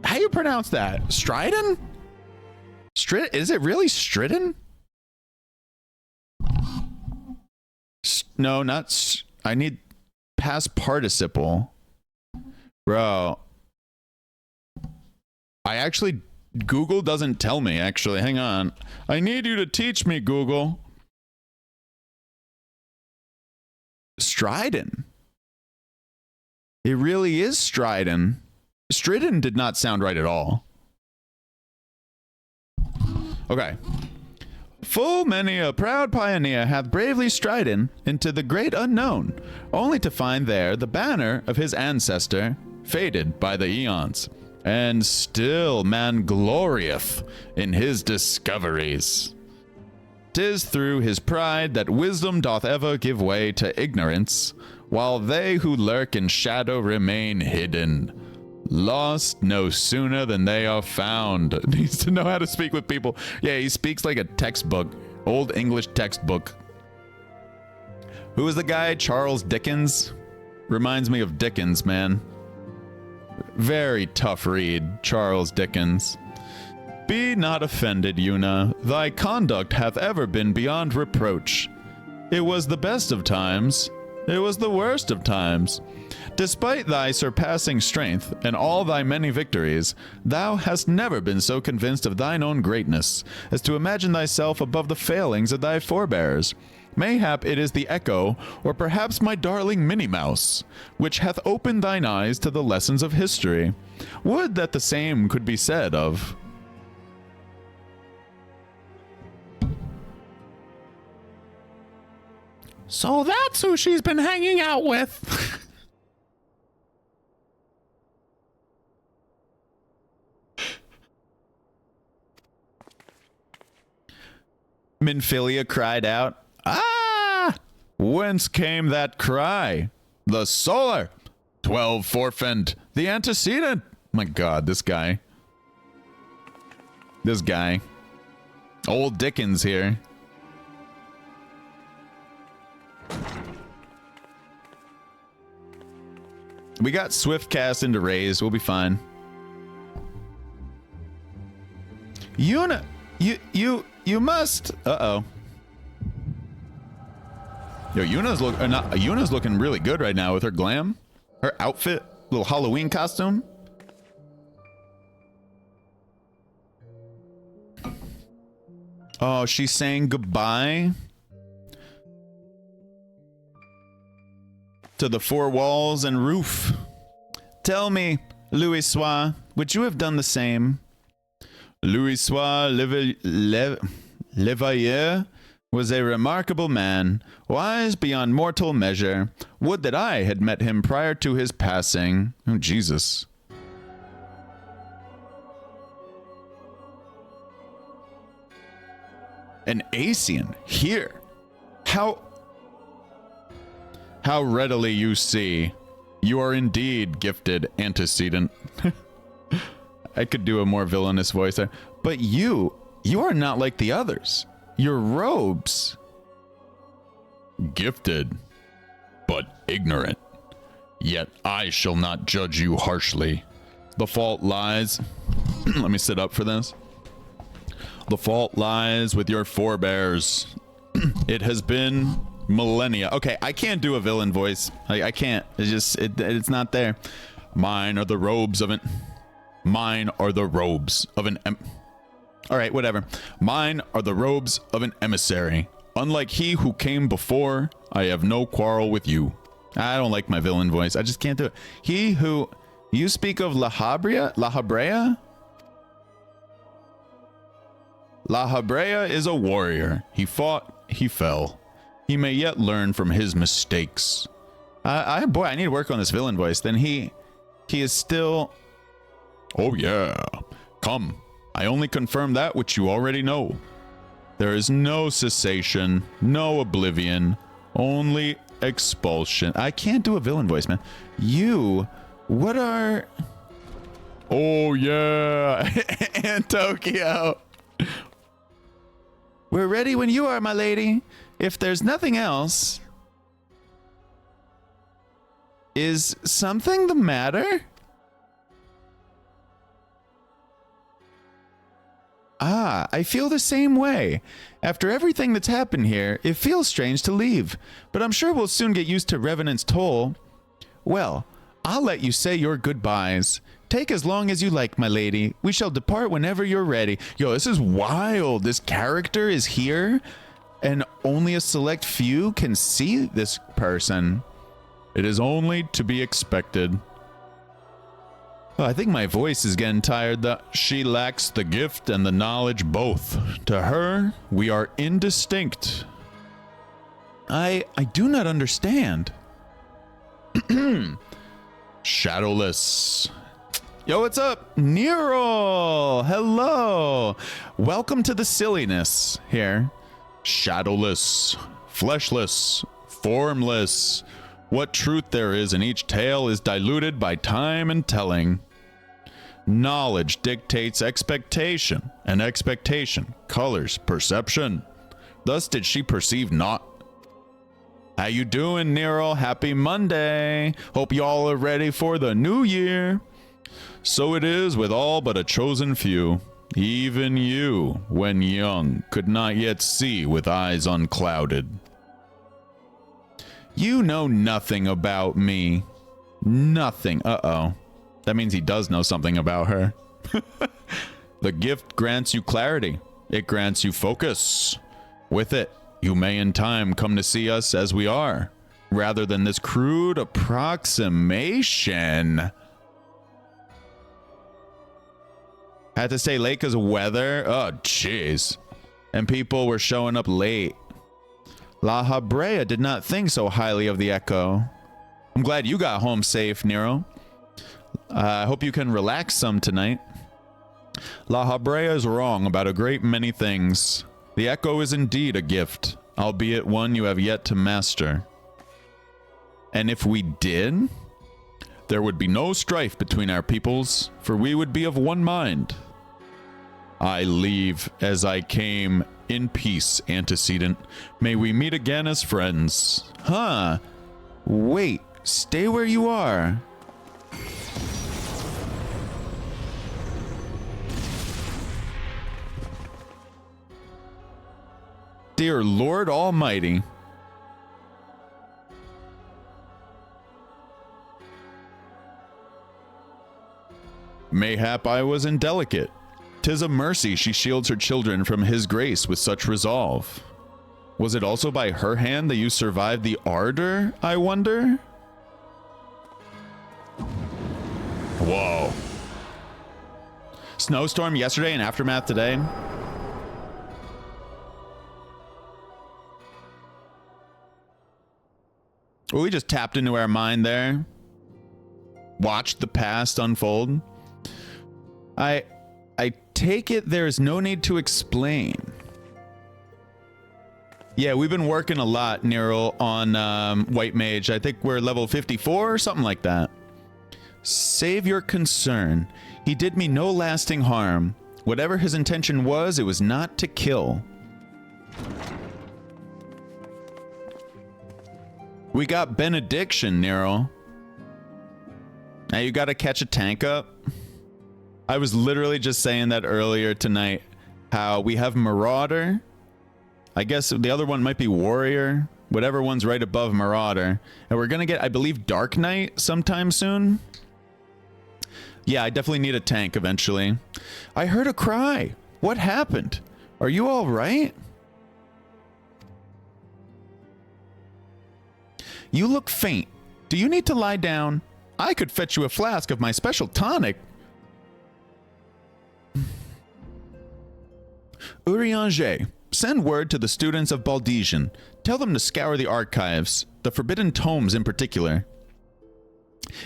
How you pronounce that? Stridden? Is it really stridden? No, not. I need past participle. Bro. I actually. Google doesn't tell me, actually. Hang on. I need you to teach me, Google. Stridden. It really is Stridden. Stridden did not sound right at all. Okay. Full many a proud pioneer hath bravely stridden into the great unknown, only to find there the banner of his ancestor, faded by the eons. And still man glorieth in his discoveries. 'Tis through his pride that wisdom doth ever give way to ignorance, while they who lurk in shadow remain hidden, lost no sooner than they are found. Needs to know how to speak with people. Yeah, he speaks like a textbook, old English textbook. Who was the guy? Charles Dickens? Reminds me of Dickens, man. Very tough read, Charles Dickens. Be not offended, Yuna. Thy conduct hath ever been beyond reproach. It was the best of times. It was the worst of times. Despite thy surpassing strength and all thy many victories, thou hast never been so convinced of thine own greatness as to imagine thyself above the failings of thy forebears. Mayhap it is the echo, or perhaps my darling Minnie Mouse, which hath opened thine eyes to the lessons of history. Would that the same could be said of... So that's who she's been hanging out with. Minfilia cried out, "Ah! Whence came that cry? The solar! 12 forefend, the antecedent!" My god, this guy. This guy. Old Dickens here. We got Swift cast into Raise. We'll be fine. Yuna, you must. Uh-oh. Yo, Yuna's looking really good right now with her glam, her outfit, little Halloween costume. Oh, she's saying goodbye to the four walls and roof. Tell me, Louis-Sois, would you have done the same? Louis-Sois Levailleur was a remarkable man, wise beyond mortal measure. Would that I had met him prior to his passing. Oh, Jesus. An Asian here. How readily you see. You are indeed gifted, antecedent. I could do a more villainous voice there. But you are not like the others. Your robes, gifted, but ignorant. Yet I shall not judge you harshly. The fault lies... Let me sit up for this. The fault lies with your forebears. It has been millennia. Okay, I can't do a villain voice. I can't. It's just, it's not there. Mine are the robes of an... Mine are the robes of an... All right, whatever. Mine are the robes of an emissary. Unlike he who came before, I have no quarrel with you. I don't like my villain voice. I just can't do it. He who... You speak of La Habrea? La Habrea? La Habrea is a warrior. He fought, he fell. He may yet learn from his mistakes. Boy, I need to work on this villain voice. Then he is still... Oh yeah. Come. I only confirm that which you already know. There is no cessation, no oblivion, only expulsion. I can't do a villain voice, man. You, what are... Oh yeah. And Tokyo. We're ready when you are, my lady. If there's nothing else... Is something the matter? Ah, I feel the same way. After everything that's happened here, it feels strange to leave, but I'm sure we'll soon get used to Revenant's toll. Well, I'll let you say your goodbyes. Take as long as you like, my lady. We shall depart whenever you're ready. Yo, this is wild. This character is here, and only a select few can see this person. It is only to be expected. Oh, I think my voice is getting tired. She lacks the gift and the knowledge both. To her, we are indistinct. I do not understand. Shadowless. Yo, what's up? Nero! Hello! Welcome to the silliness here. Shadowless, fleshless, formless. What truth there is in each tale is diluted by time and telling. Knowledge dictates expectation, and expectation colors perception. Thus did she perceive not. How you doing, Nero? Happy Monday. Hope y'all are ready for the new year. So it is with all but a chosen few. Even you, when young, could not yet see with eyes unclouded. You know nothing about me. Nothing. Uh-oh. That means he does know something about her. The gift grants you clarity. It grants you focus. With it, you may in time come to see us as we are, rather than this crude approximation. Had to stay late because of weather? Oh, jeez. And people were showing up late. La Habrea did not think so highly of the Echo. I'm glad you got home safe, Nero. I hope you can relax some tonight. La Habrea is wrong about a great many things. The Echo is indeed a gift, albeit one you have yet to master. And if we did, there would be no strife between our peoples, for we would be of one mind. I leave as I came, in peace, antecedent. May we meet again as friends. Huh. Wait, stay where you are. Dear Lord Almighty. Mayhap I was indelicate. 'Tis a mercy she shields her children from his grace with such resolve. Was it also by her hand that you survived the ardor, I wonder? Whoa. Snowstorm yesterday and aftermath today. Well, we just tapped into our mind there. Watched the past unfold. I take it there is no need to explain. Yeah, we've been working a lot, Nero, on White Mage. I think we're level 54 or something like that. Save your concern. He did me no lasting harm. Whatever his intention was, it was not to kill. We got Benediction, Nero. Now you gotta catch a tank up. I was literally just saying that earlier tonight. How we have Marauder. I guess the other one might be Warrior. Whatever one's right above Marauder. And we're gonna get, I believe, Dark Knight sometime soon. Yeah, I definitely need a tank eventually. I heard a cry. What happened? Are you all right? You look faint. Do you need to lie down? I could fetch you a flask of my special tonic. Eorzea, send word to the students of Baldesian. Tell them to scour the archives, the forbidden tomes in particular.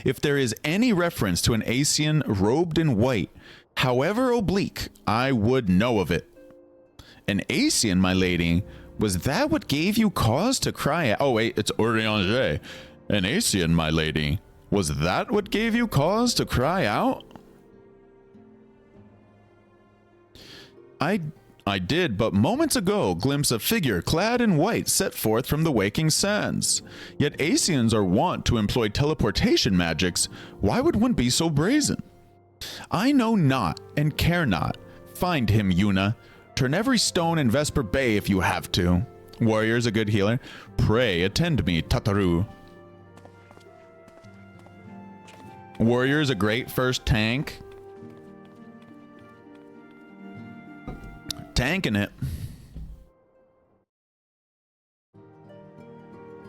If there is any reference to an Asian robed in white, however oblique, I would know of it. An Asian, my lady? Was that what gave you cause to cry out? Oh wait, it's Eorzea. An Asian, my lady? Was that what gave you cause to cry out? I did, but moments ago glimpse a figure clad in white set forth from the waking sands. Yet Asians are wont to employ teleportation magics. Why would one be so brazen? I know not and care not. Find him, Yuna. Turn every stone in Vesper Bay if you have to. Warrior's a good healer. Pray attend me, Tataru. Warrior's a great first tank. Tanking it.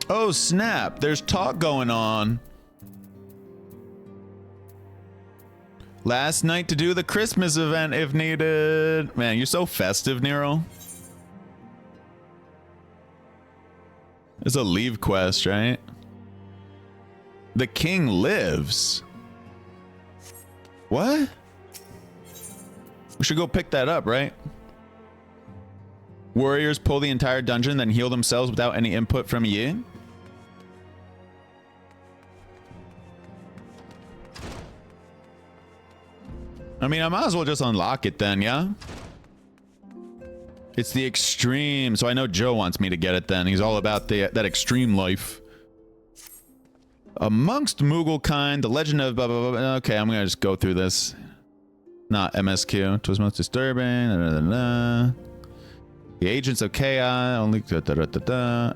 Oh snap, there's talk going on. Last night to do the Christmas event if needed. Man, you're so festive, Nero. It's a leave quest, right? The king lives. What? We should go pick that up, right? Warriors pull the entire dungeon, then heal themselves without any input from you. I mean, I might as well just unlock it then, yeah? It's the extreme, so I know Joe wants me to get it then. He's all about that extreme life. Amongst Moogle kind, the legend of blah, blah, blah. Okay, I'm gonna just go through this. Not MSQ. It was most disturbing. Da, da, da, da. The agents of chaos only. Da, da, da, da, da.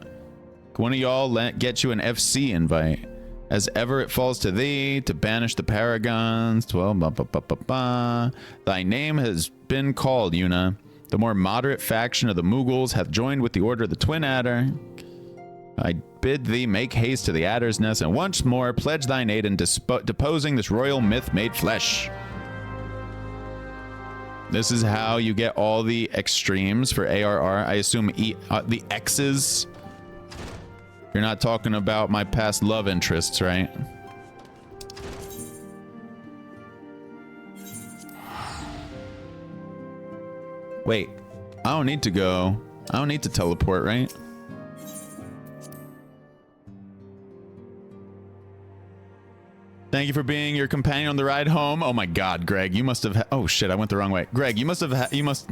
One of y'all get you an FC invite. As ever it falls to thee to banish the paragons. 12. Ba, ba, ba, ba, ba. Thy name has been called, Yuna. The more moderate faction of the Moogles hath joined with the Order of the Twin Adder. I bid thee make haste to the Adder's Nest and once more pledge thine aid in deposing this royal myth made flesh. This is how you get all the extremes for ARR. I assume the X's. You're not talking about my past love interests, right? Wait, I don't need to go. I don't need to teleport, right? Thank you for being your companion on the ride home. Oh my God, Greg, you must have. Oh shit, I went the wrong way. Greg, you must have. You must.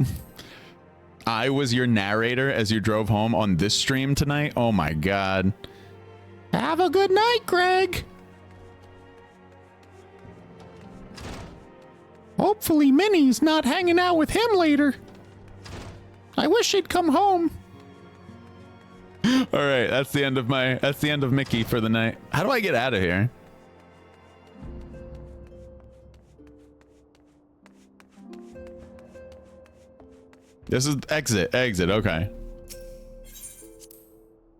I was your narrator as you drove home on this stream tonight. Oh my God. Have a good night, Greg. Hopefully Minnie's not hanging out with him later. I wish she'd come home. All right, that's the end of my. That's the end of Mickey for the night. How do I get out of here? This is exit. Exit. Okay.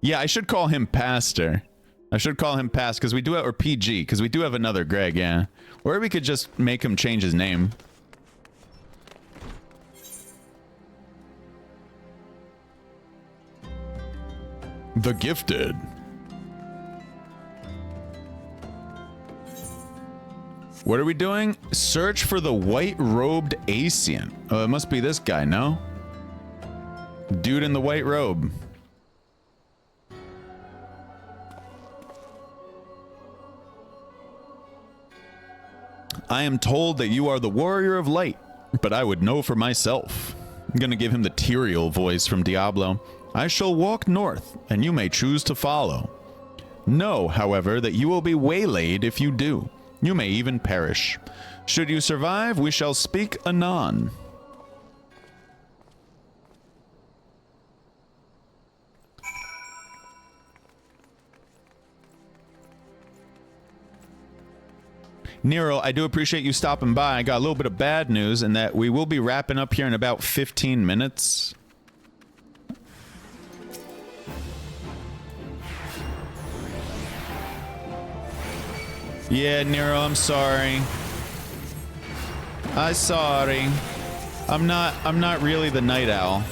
Yeah, I should call him Pastor. I should call him Past because we do have, or PG because we do have another Greg. Yeah, or we could just make him change his name. The Gifted. What are we doing? Search for the white-robed Asian. Oh, it must be this guy, no? Dude in the white robe. I am told that you are the warrior of light, but I would know for myself. I'm gonna give him the Tyrael voice from Diablo. I shall walk north, and you may choose to follow. Know, however, that you will be waylaid if you do. You may even perish. Should you survive, we shall speak anon. Nero, I do appreciate you stopping by. I got a little bit of bad news in that we will be wrapping up here in about 15 minutes. Yeah, Nero, I'm sorry. I'm sorry. I'm not really the night owl.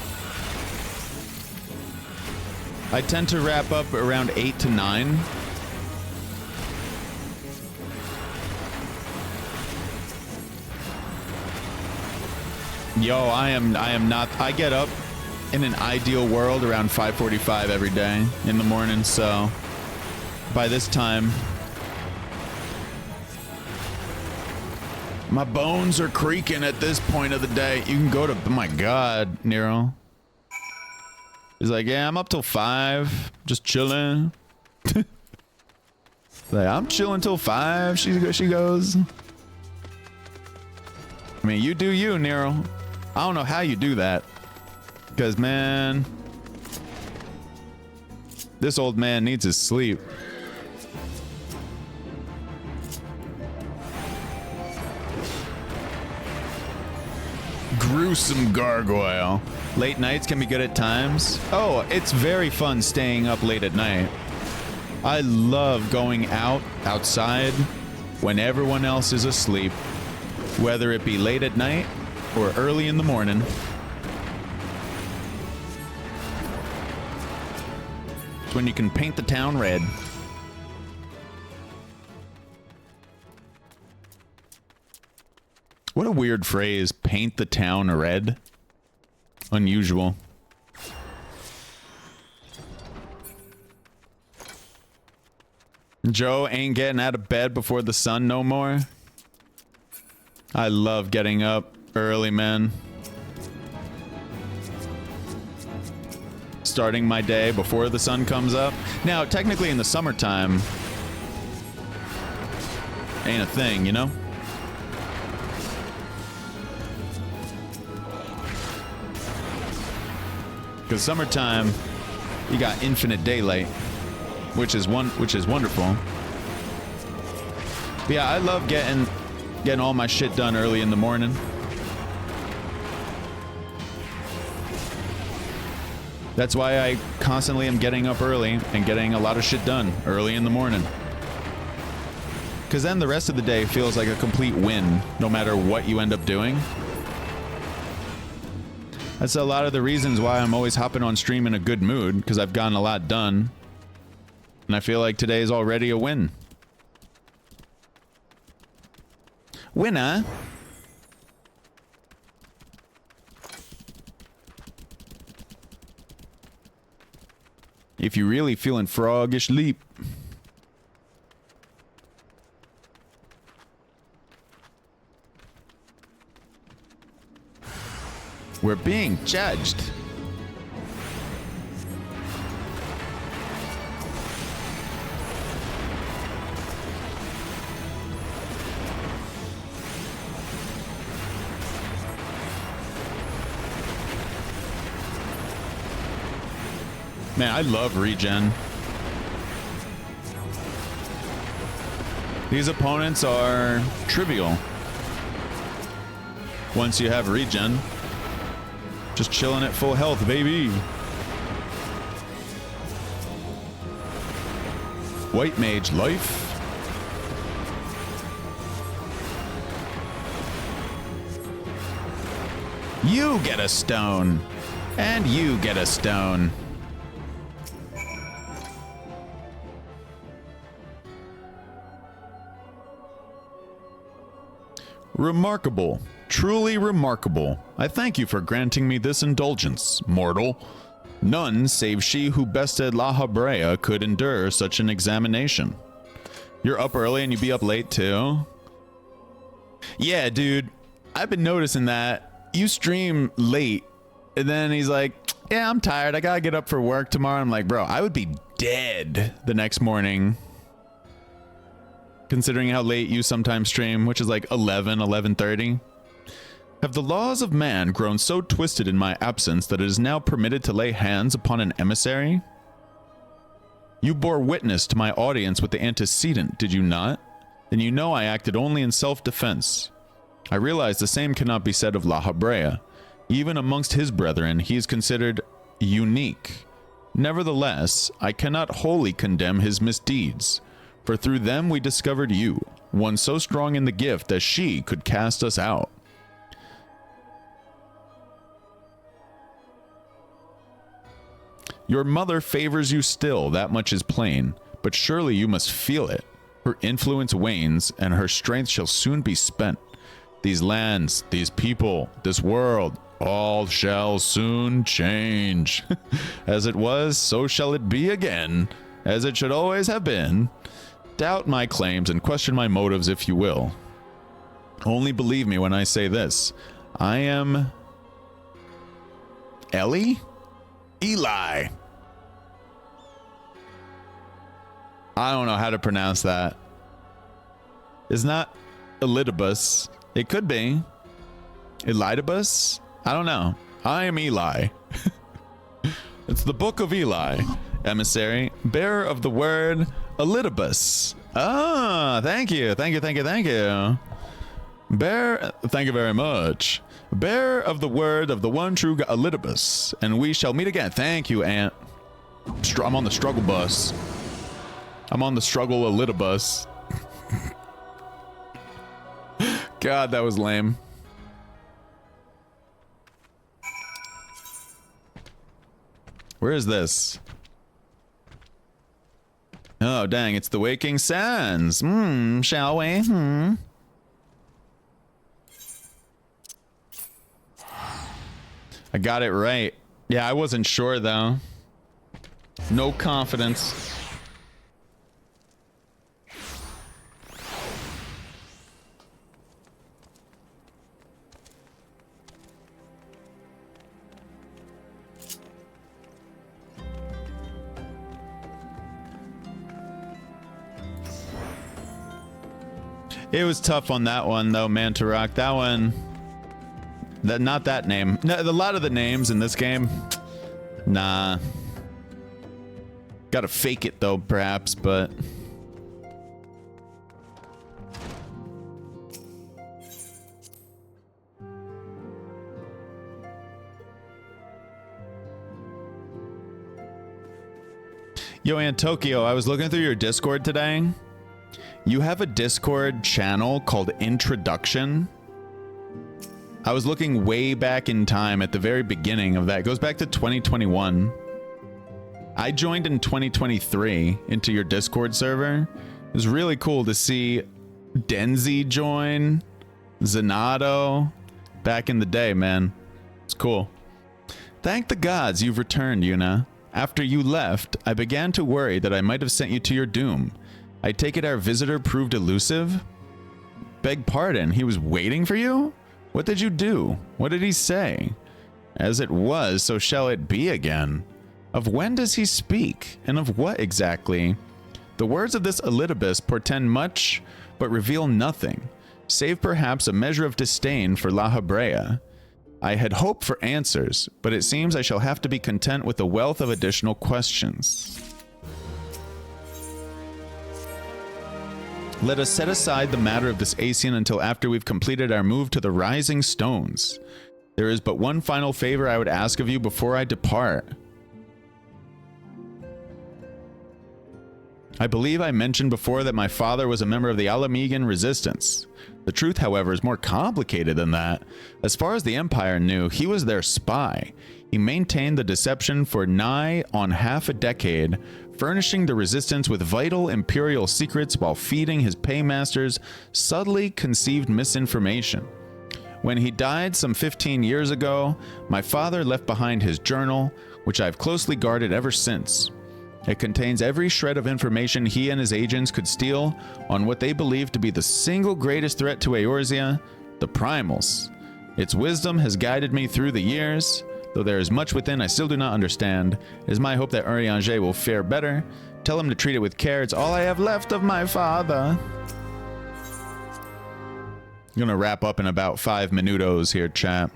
I tend to wrap up around 8 to 9. Yo, I am not. I get up in an ideal world around 5:45 every day in the morning, so by this time my bones are creaking at this point of the day. You can go to, oh my God, Nero. He's like, yeah, I'm up till 5, just chilling. Like, I'm chilling till 5, she goes. I mean, you do you, Nero. I don't know how you do that. Because, man, this old man needs his sleep. Gruesome gargoyle. Late nights can be good at times. Oh, it's very fun staying up late at night. I love going outside when everyone else is asleep, whether it be late at night or early in the morning. It's when you can paint the town red. What a weird phrase, paint the town red. Unusual. Joe ain't getting out of bed before the sun no more. I love getting up early, man. Starting my day before the sun comes up. Now, technically in the summertime, ain't a thing, you know? Because summertime, you got infinite daylight, which is wonderful. But yeah, I love getting all my shit done early in the morning. That's why I constantly am getting up early and getting a lot of shit done early in the morning. Because then the rest of the day feels like a complete win, no matter what you end up doing. That's a lot of the reasons why I'm always hopping on stream in a good mood, because I've gotten a lot done. And I feel like today is already a win. Winner. If you're really feeling froggish, leap. We're being judged. Man, I love regen. These opponents are trivial once you have regen. Just chilling at full health, baby. White mage life. You get a stone. And you get a stone. Remarkable. Truly remarkable. I thank you for granting me this indulgence, mortal. None save she who bested La Habrea could endure such an examination. You're up early and you be up late too? Yeah, dude. I've been noticing that. You stream late, and then he's like, Yeah, I'm tired. I gotta get up for work tomorrow. I'm like, bro, I would be dead the next morning. Considering how late you sometimes stream, which is like 11:30. Have the laws of man grown so twisted in my absence that it is now permitted to lay hands upon an emissary? You bore witness to my audience with the antecedent, did you not? Then you know I acted only in self-defense. I realize the same cannot be said of La Habrea. Even amongst his brethren, he is considered unique. Nevertheless, I cannot wholly condemn his misdeeds, for through them we discovered you, one so strong in the gift that she could cast us out. Your mother favors you still, that much is plain, but surely you must feel it. Her influence wanes, and her strength shall soon be spent. These lands, these people, this world, all shall soon change. As it was, so shall it be again, as it should always have been. Doubt my claims and question my motives if you will. Only believe me when I say this. I am... Ellie? Eli. I don't know how to pronounce that. It's not Elidibus. It could be. Elidibus? I don't know. I am Eli. It's the Book of Eli. Emissary, bearer of the word Elidibus. Ah, thank you. Thank you. Thank you very much. Bearer of the word of the one true Elidibus, and we shall meet again. Thank you, Aunt. I'm on the struggle bus. I'm on the struggle Elidibus. God, that was lame. Where is this? Oh, dang, it's the Waking Sands. Shall we? I got it right. Yeah, I wasn't sure, though. No confidence. It was tough on that one, though, Mantarok. That one... not that name. No, a lot of the names in this game... Nah. Gotta fake it, though, perhaps, but... Yo, Antokyo, I was looking through your Discord today. You have a Discord channel called Introduction. I was looking way back in time at the very beginning of that. It goes back to 2021. I joined in 2023 into your Discord server. It was really cool to see Denzi join, Zenato, back in the day, man. It's cool. Thank the gods you've returned, Yuna. After you left, I began to worry that I might have sent you to your doom. I take it our visitor proved elusive? Beg pardon, he was waiting for you? What did you do? What did he say? As it was, so shall it be again. Of when does he speak, and of what exactly? The words of this Elidibus portend much, but reveal nothing, save perhaps a measure of disdain for La Habrea. I had hoped for answers, but it seems I shall have to be content with a wealth of additional questions. Let us set aside the matter of this Asian until after we've completed our move to the Rising Stones. There is but one final favor I would ask of you before I depart. I believe I mentioned before that my father was a member of the Alamegan Resistance. The truth, however, is more complicated than that. As far as the Empire knew, he was their spy. He maintained the deception for nigh on half a decade, furnishing the Resistance with vital Imperial secrets while feeding his paymasters subtly conceived misinformation. When he died some 15 years ago, my father left behind his journal, which I've closely guarded ever since. It contains every shred of information he and his agents could steal on what they believe to be the single greatest threat to Eorzea, the Primals. Its wisdom has guided me through the years, Though there is much within I still do not understand. It is my hope that Eorzea will fare better. Tell him to treat it with care. It's all I have left of my father. I'm gonna wrap up in about 5 minutos here, chat.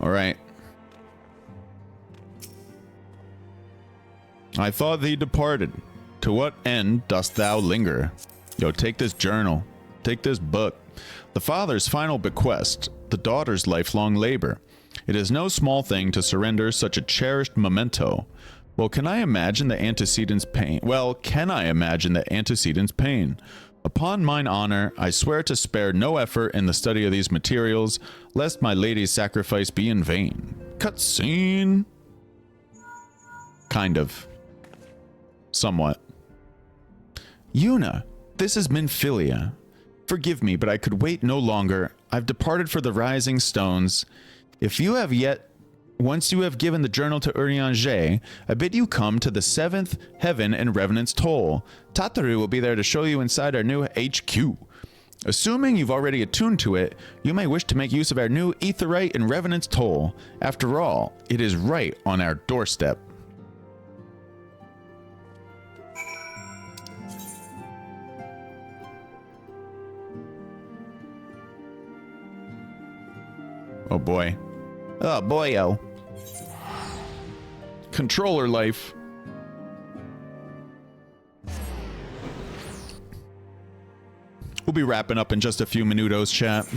All right. I thought thee departed. To what end dost thou linger? Yo, take this journal. Take this book. The father's final bequest, the daughter's lifelong labor. It is no small thing to surrender such a cherished memento. Can I imagine the antecedents' pain? Upon mine honor, I swear to spare no effort in the study of these materials, lest my lady's sacrifice be in vain. Cutscene? Kind of. Somewhat. Yuna, this is Minfilia. Forgive me, but I could wait no longer. I've departed for the Rising Stones. Once you have given the journal to Eorzea, I bid you come to the 7th heaven in Revenant's Toll. Tataru will be there to show you inside our new HQ. Assuming you've already attuned to it, you may wish to make use of our new Aetheryte in Revenant's Toll. After all, it is right on our doorstep. Oh boy. Oh boyo. Controller life. We'll be wrapping up in just a few minutos, chat.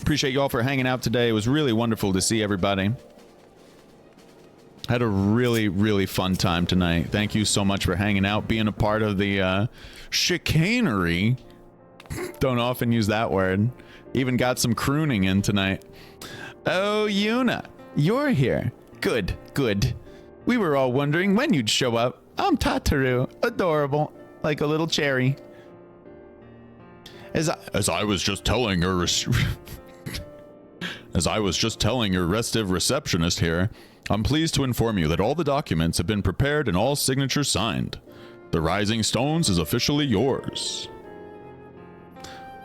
Appreciate you all for hanging out today. It was really wonderful to see everybody. Had a really, really fun time tonight. Thank you so much for hanging out, being a part of the chicanery. Don't often use that word. Even got some crooning in tonight. Oh, Yuna, you're here. Good, good. We were all wondering when you'd show up. I'm Tataru. Adorable. Like a little cherry. As I was just telling your restive receptionist here, I'm pleased to inform you that all the documents have been prepared and all signatures signed. The Rising Stones is officially yours.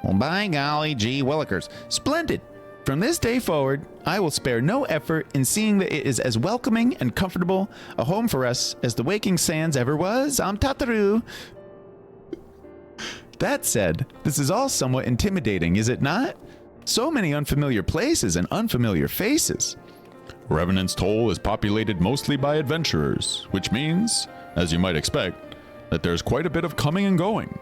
Well, by golly gee willikers. Splendid. From this day forward, I will spare no effort in seeing that it is as welcoming and comfortable a home for us as the Waking Sands ever was. I'm Tataru. That said, this is all somewhat intimidating, is it not? So many unfamiliar places and unfamiliar faces. Revenant's Toll is populated mostly by adventurers, which means, as you might expect, that there's quite a bit of coming and going.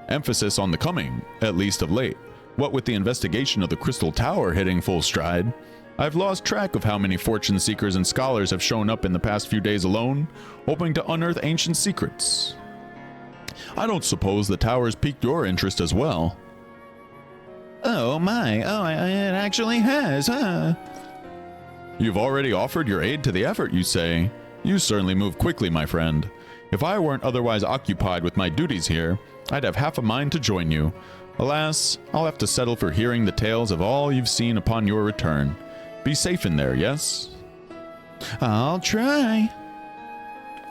Emphasis on the coming, at least of late. What with the investigation of the Crystal Tower hitting full stride, I've lost track of how many fortune seekers and scholars have shown up in the past few days alone, hoping to unearth ancient secrets. I don't suppose the tower's piqued your interest as well. Oh my, it actually has, huh? You've already offered your aid to the effort, you say. You certainly move quickly, my friend. If I weren't otherwise occupied with my duties here, I'd have half a mind to join you. Alas, I'll have to settle for hearing the tales of all you've seen upon your return. Be safe in there, yes? I'll try.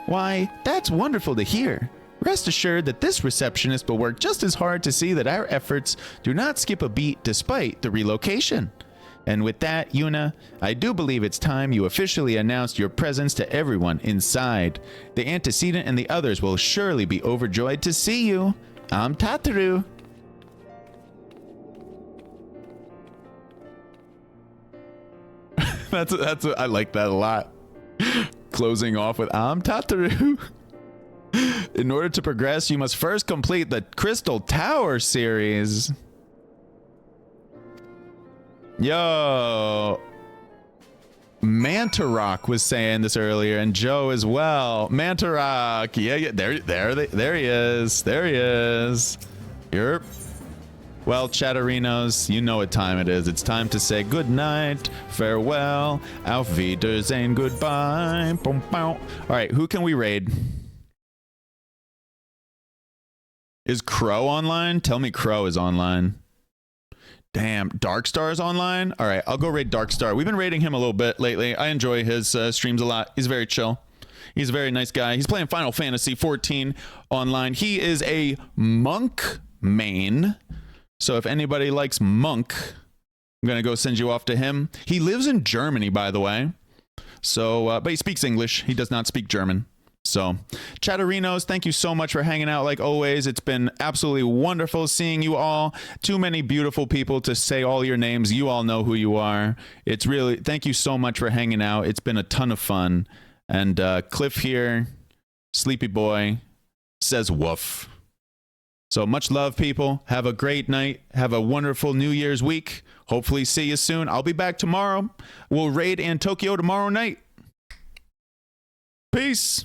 Why, that's wonderful to hear. Rest assured that this receptionist will work just as hard to see that our efforts do not skip a beat despite the relocation. And with that, Yuna, I do believe it's time you officially announced your presence to everyone inside. The antecedent and the others will surely be overjoyed to see you. I'm Tataru. I like that a lot. Closing off with I'm Tataru. In order to progress, you must first complete the Crystal Tower series. Yo. Mantarock was saying this earlier, and Joe as well. Mantarock. Yeah, there he is. There he is. Yep. Well, Chatterinos, you know what time it is. It's time to say good night, farewell, auf Wiedersehen, goodbye. Boom, boom. All right, who can we raid? Is Crow online? Tell me Crow is online. Damn, Darkstar is online? All right, I'll go raid Darkstar. We've been raiding him a little bit lately. I enjoy his streams a lot. He's very chill. He's a very nice guy. He's playing Final Fantasy 14 online. He is a monk main. So if anybody likes monk, I'm going to go send you off to him. He lives in Germany, by the way. So, but he speaks English. He does not speak German. So, Chatterinos, thank you so much for hanging out like always. It's been absolutely wonderful seeing you all. Too many beautiful people to say all your names. You all know who you are. It's really, thank you so much for hanging out. It's been a ton of fun. And Cliff here, Sleepy Boy, says woof. So much love, people. Have a great night. Have a wonderful New Year's week. Hopefully see you soon. I'll be back tomorrow. We'll raid in Tokyo tomorrow night. Peace.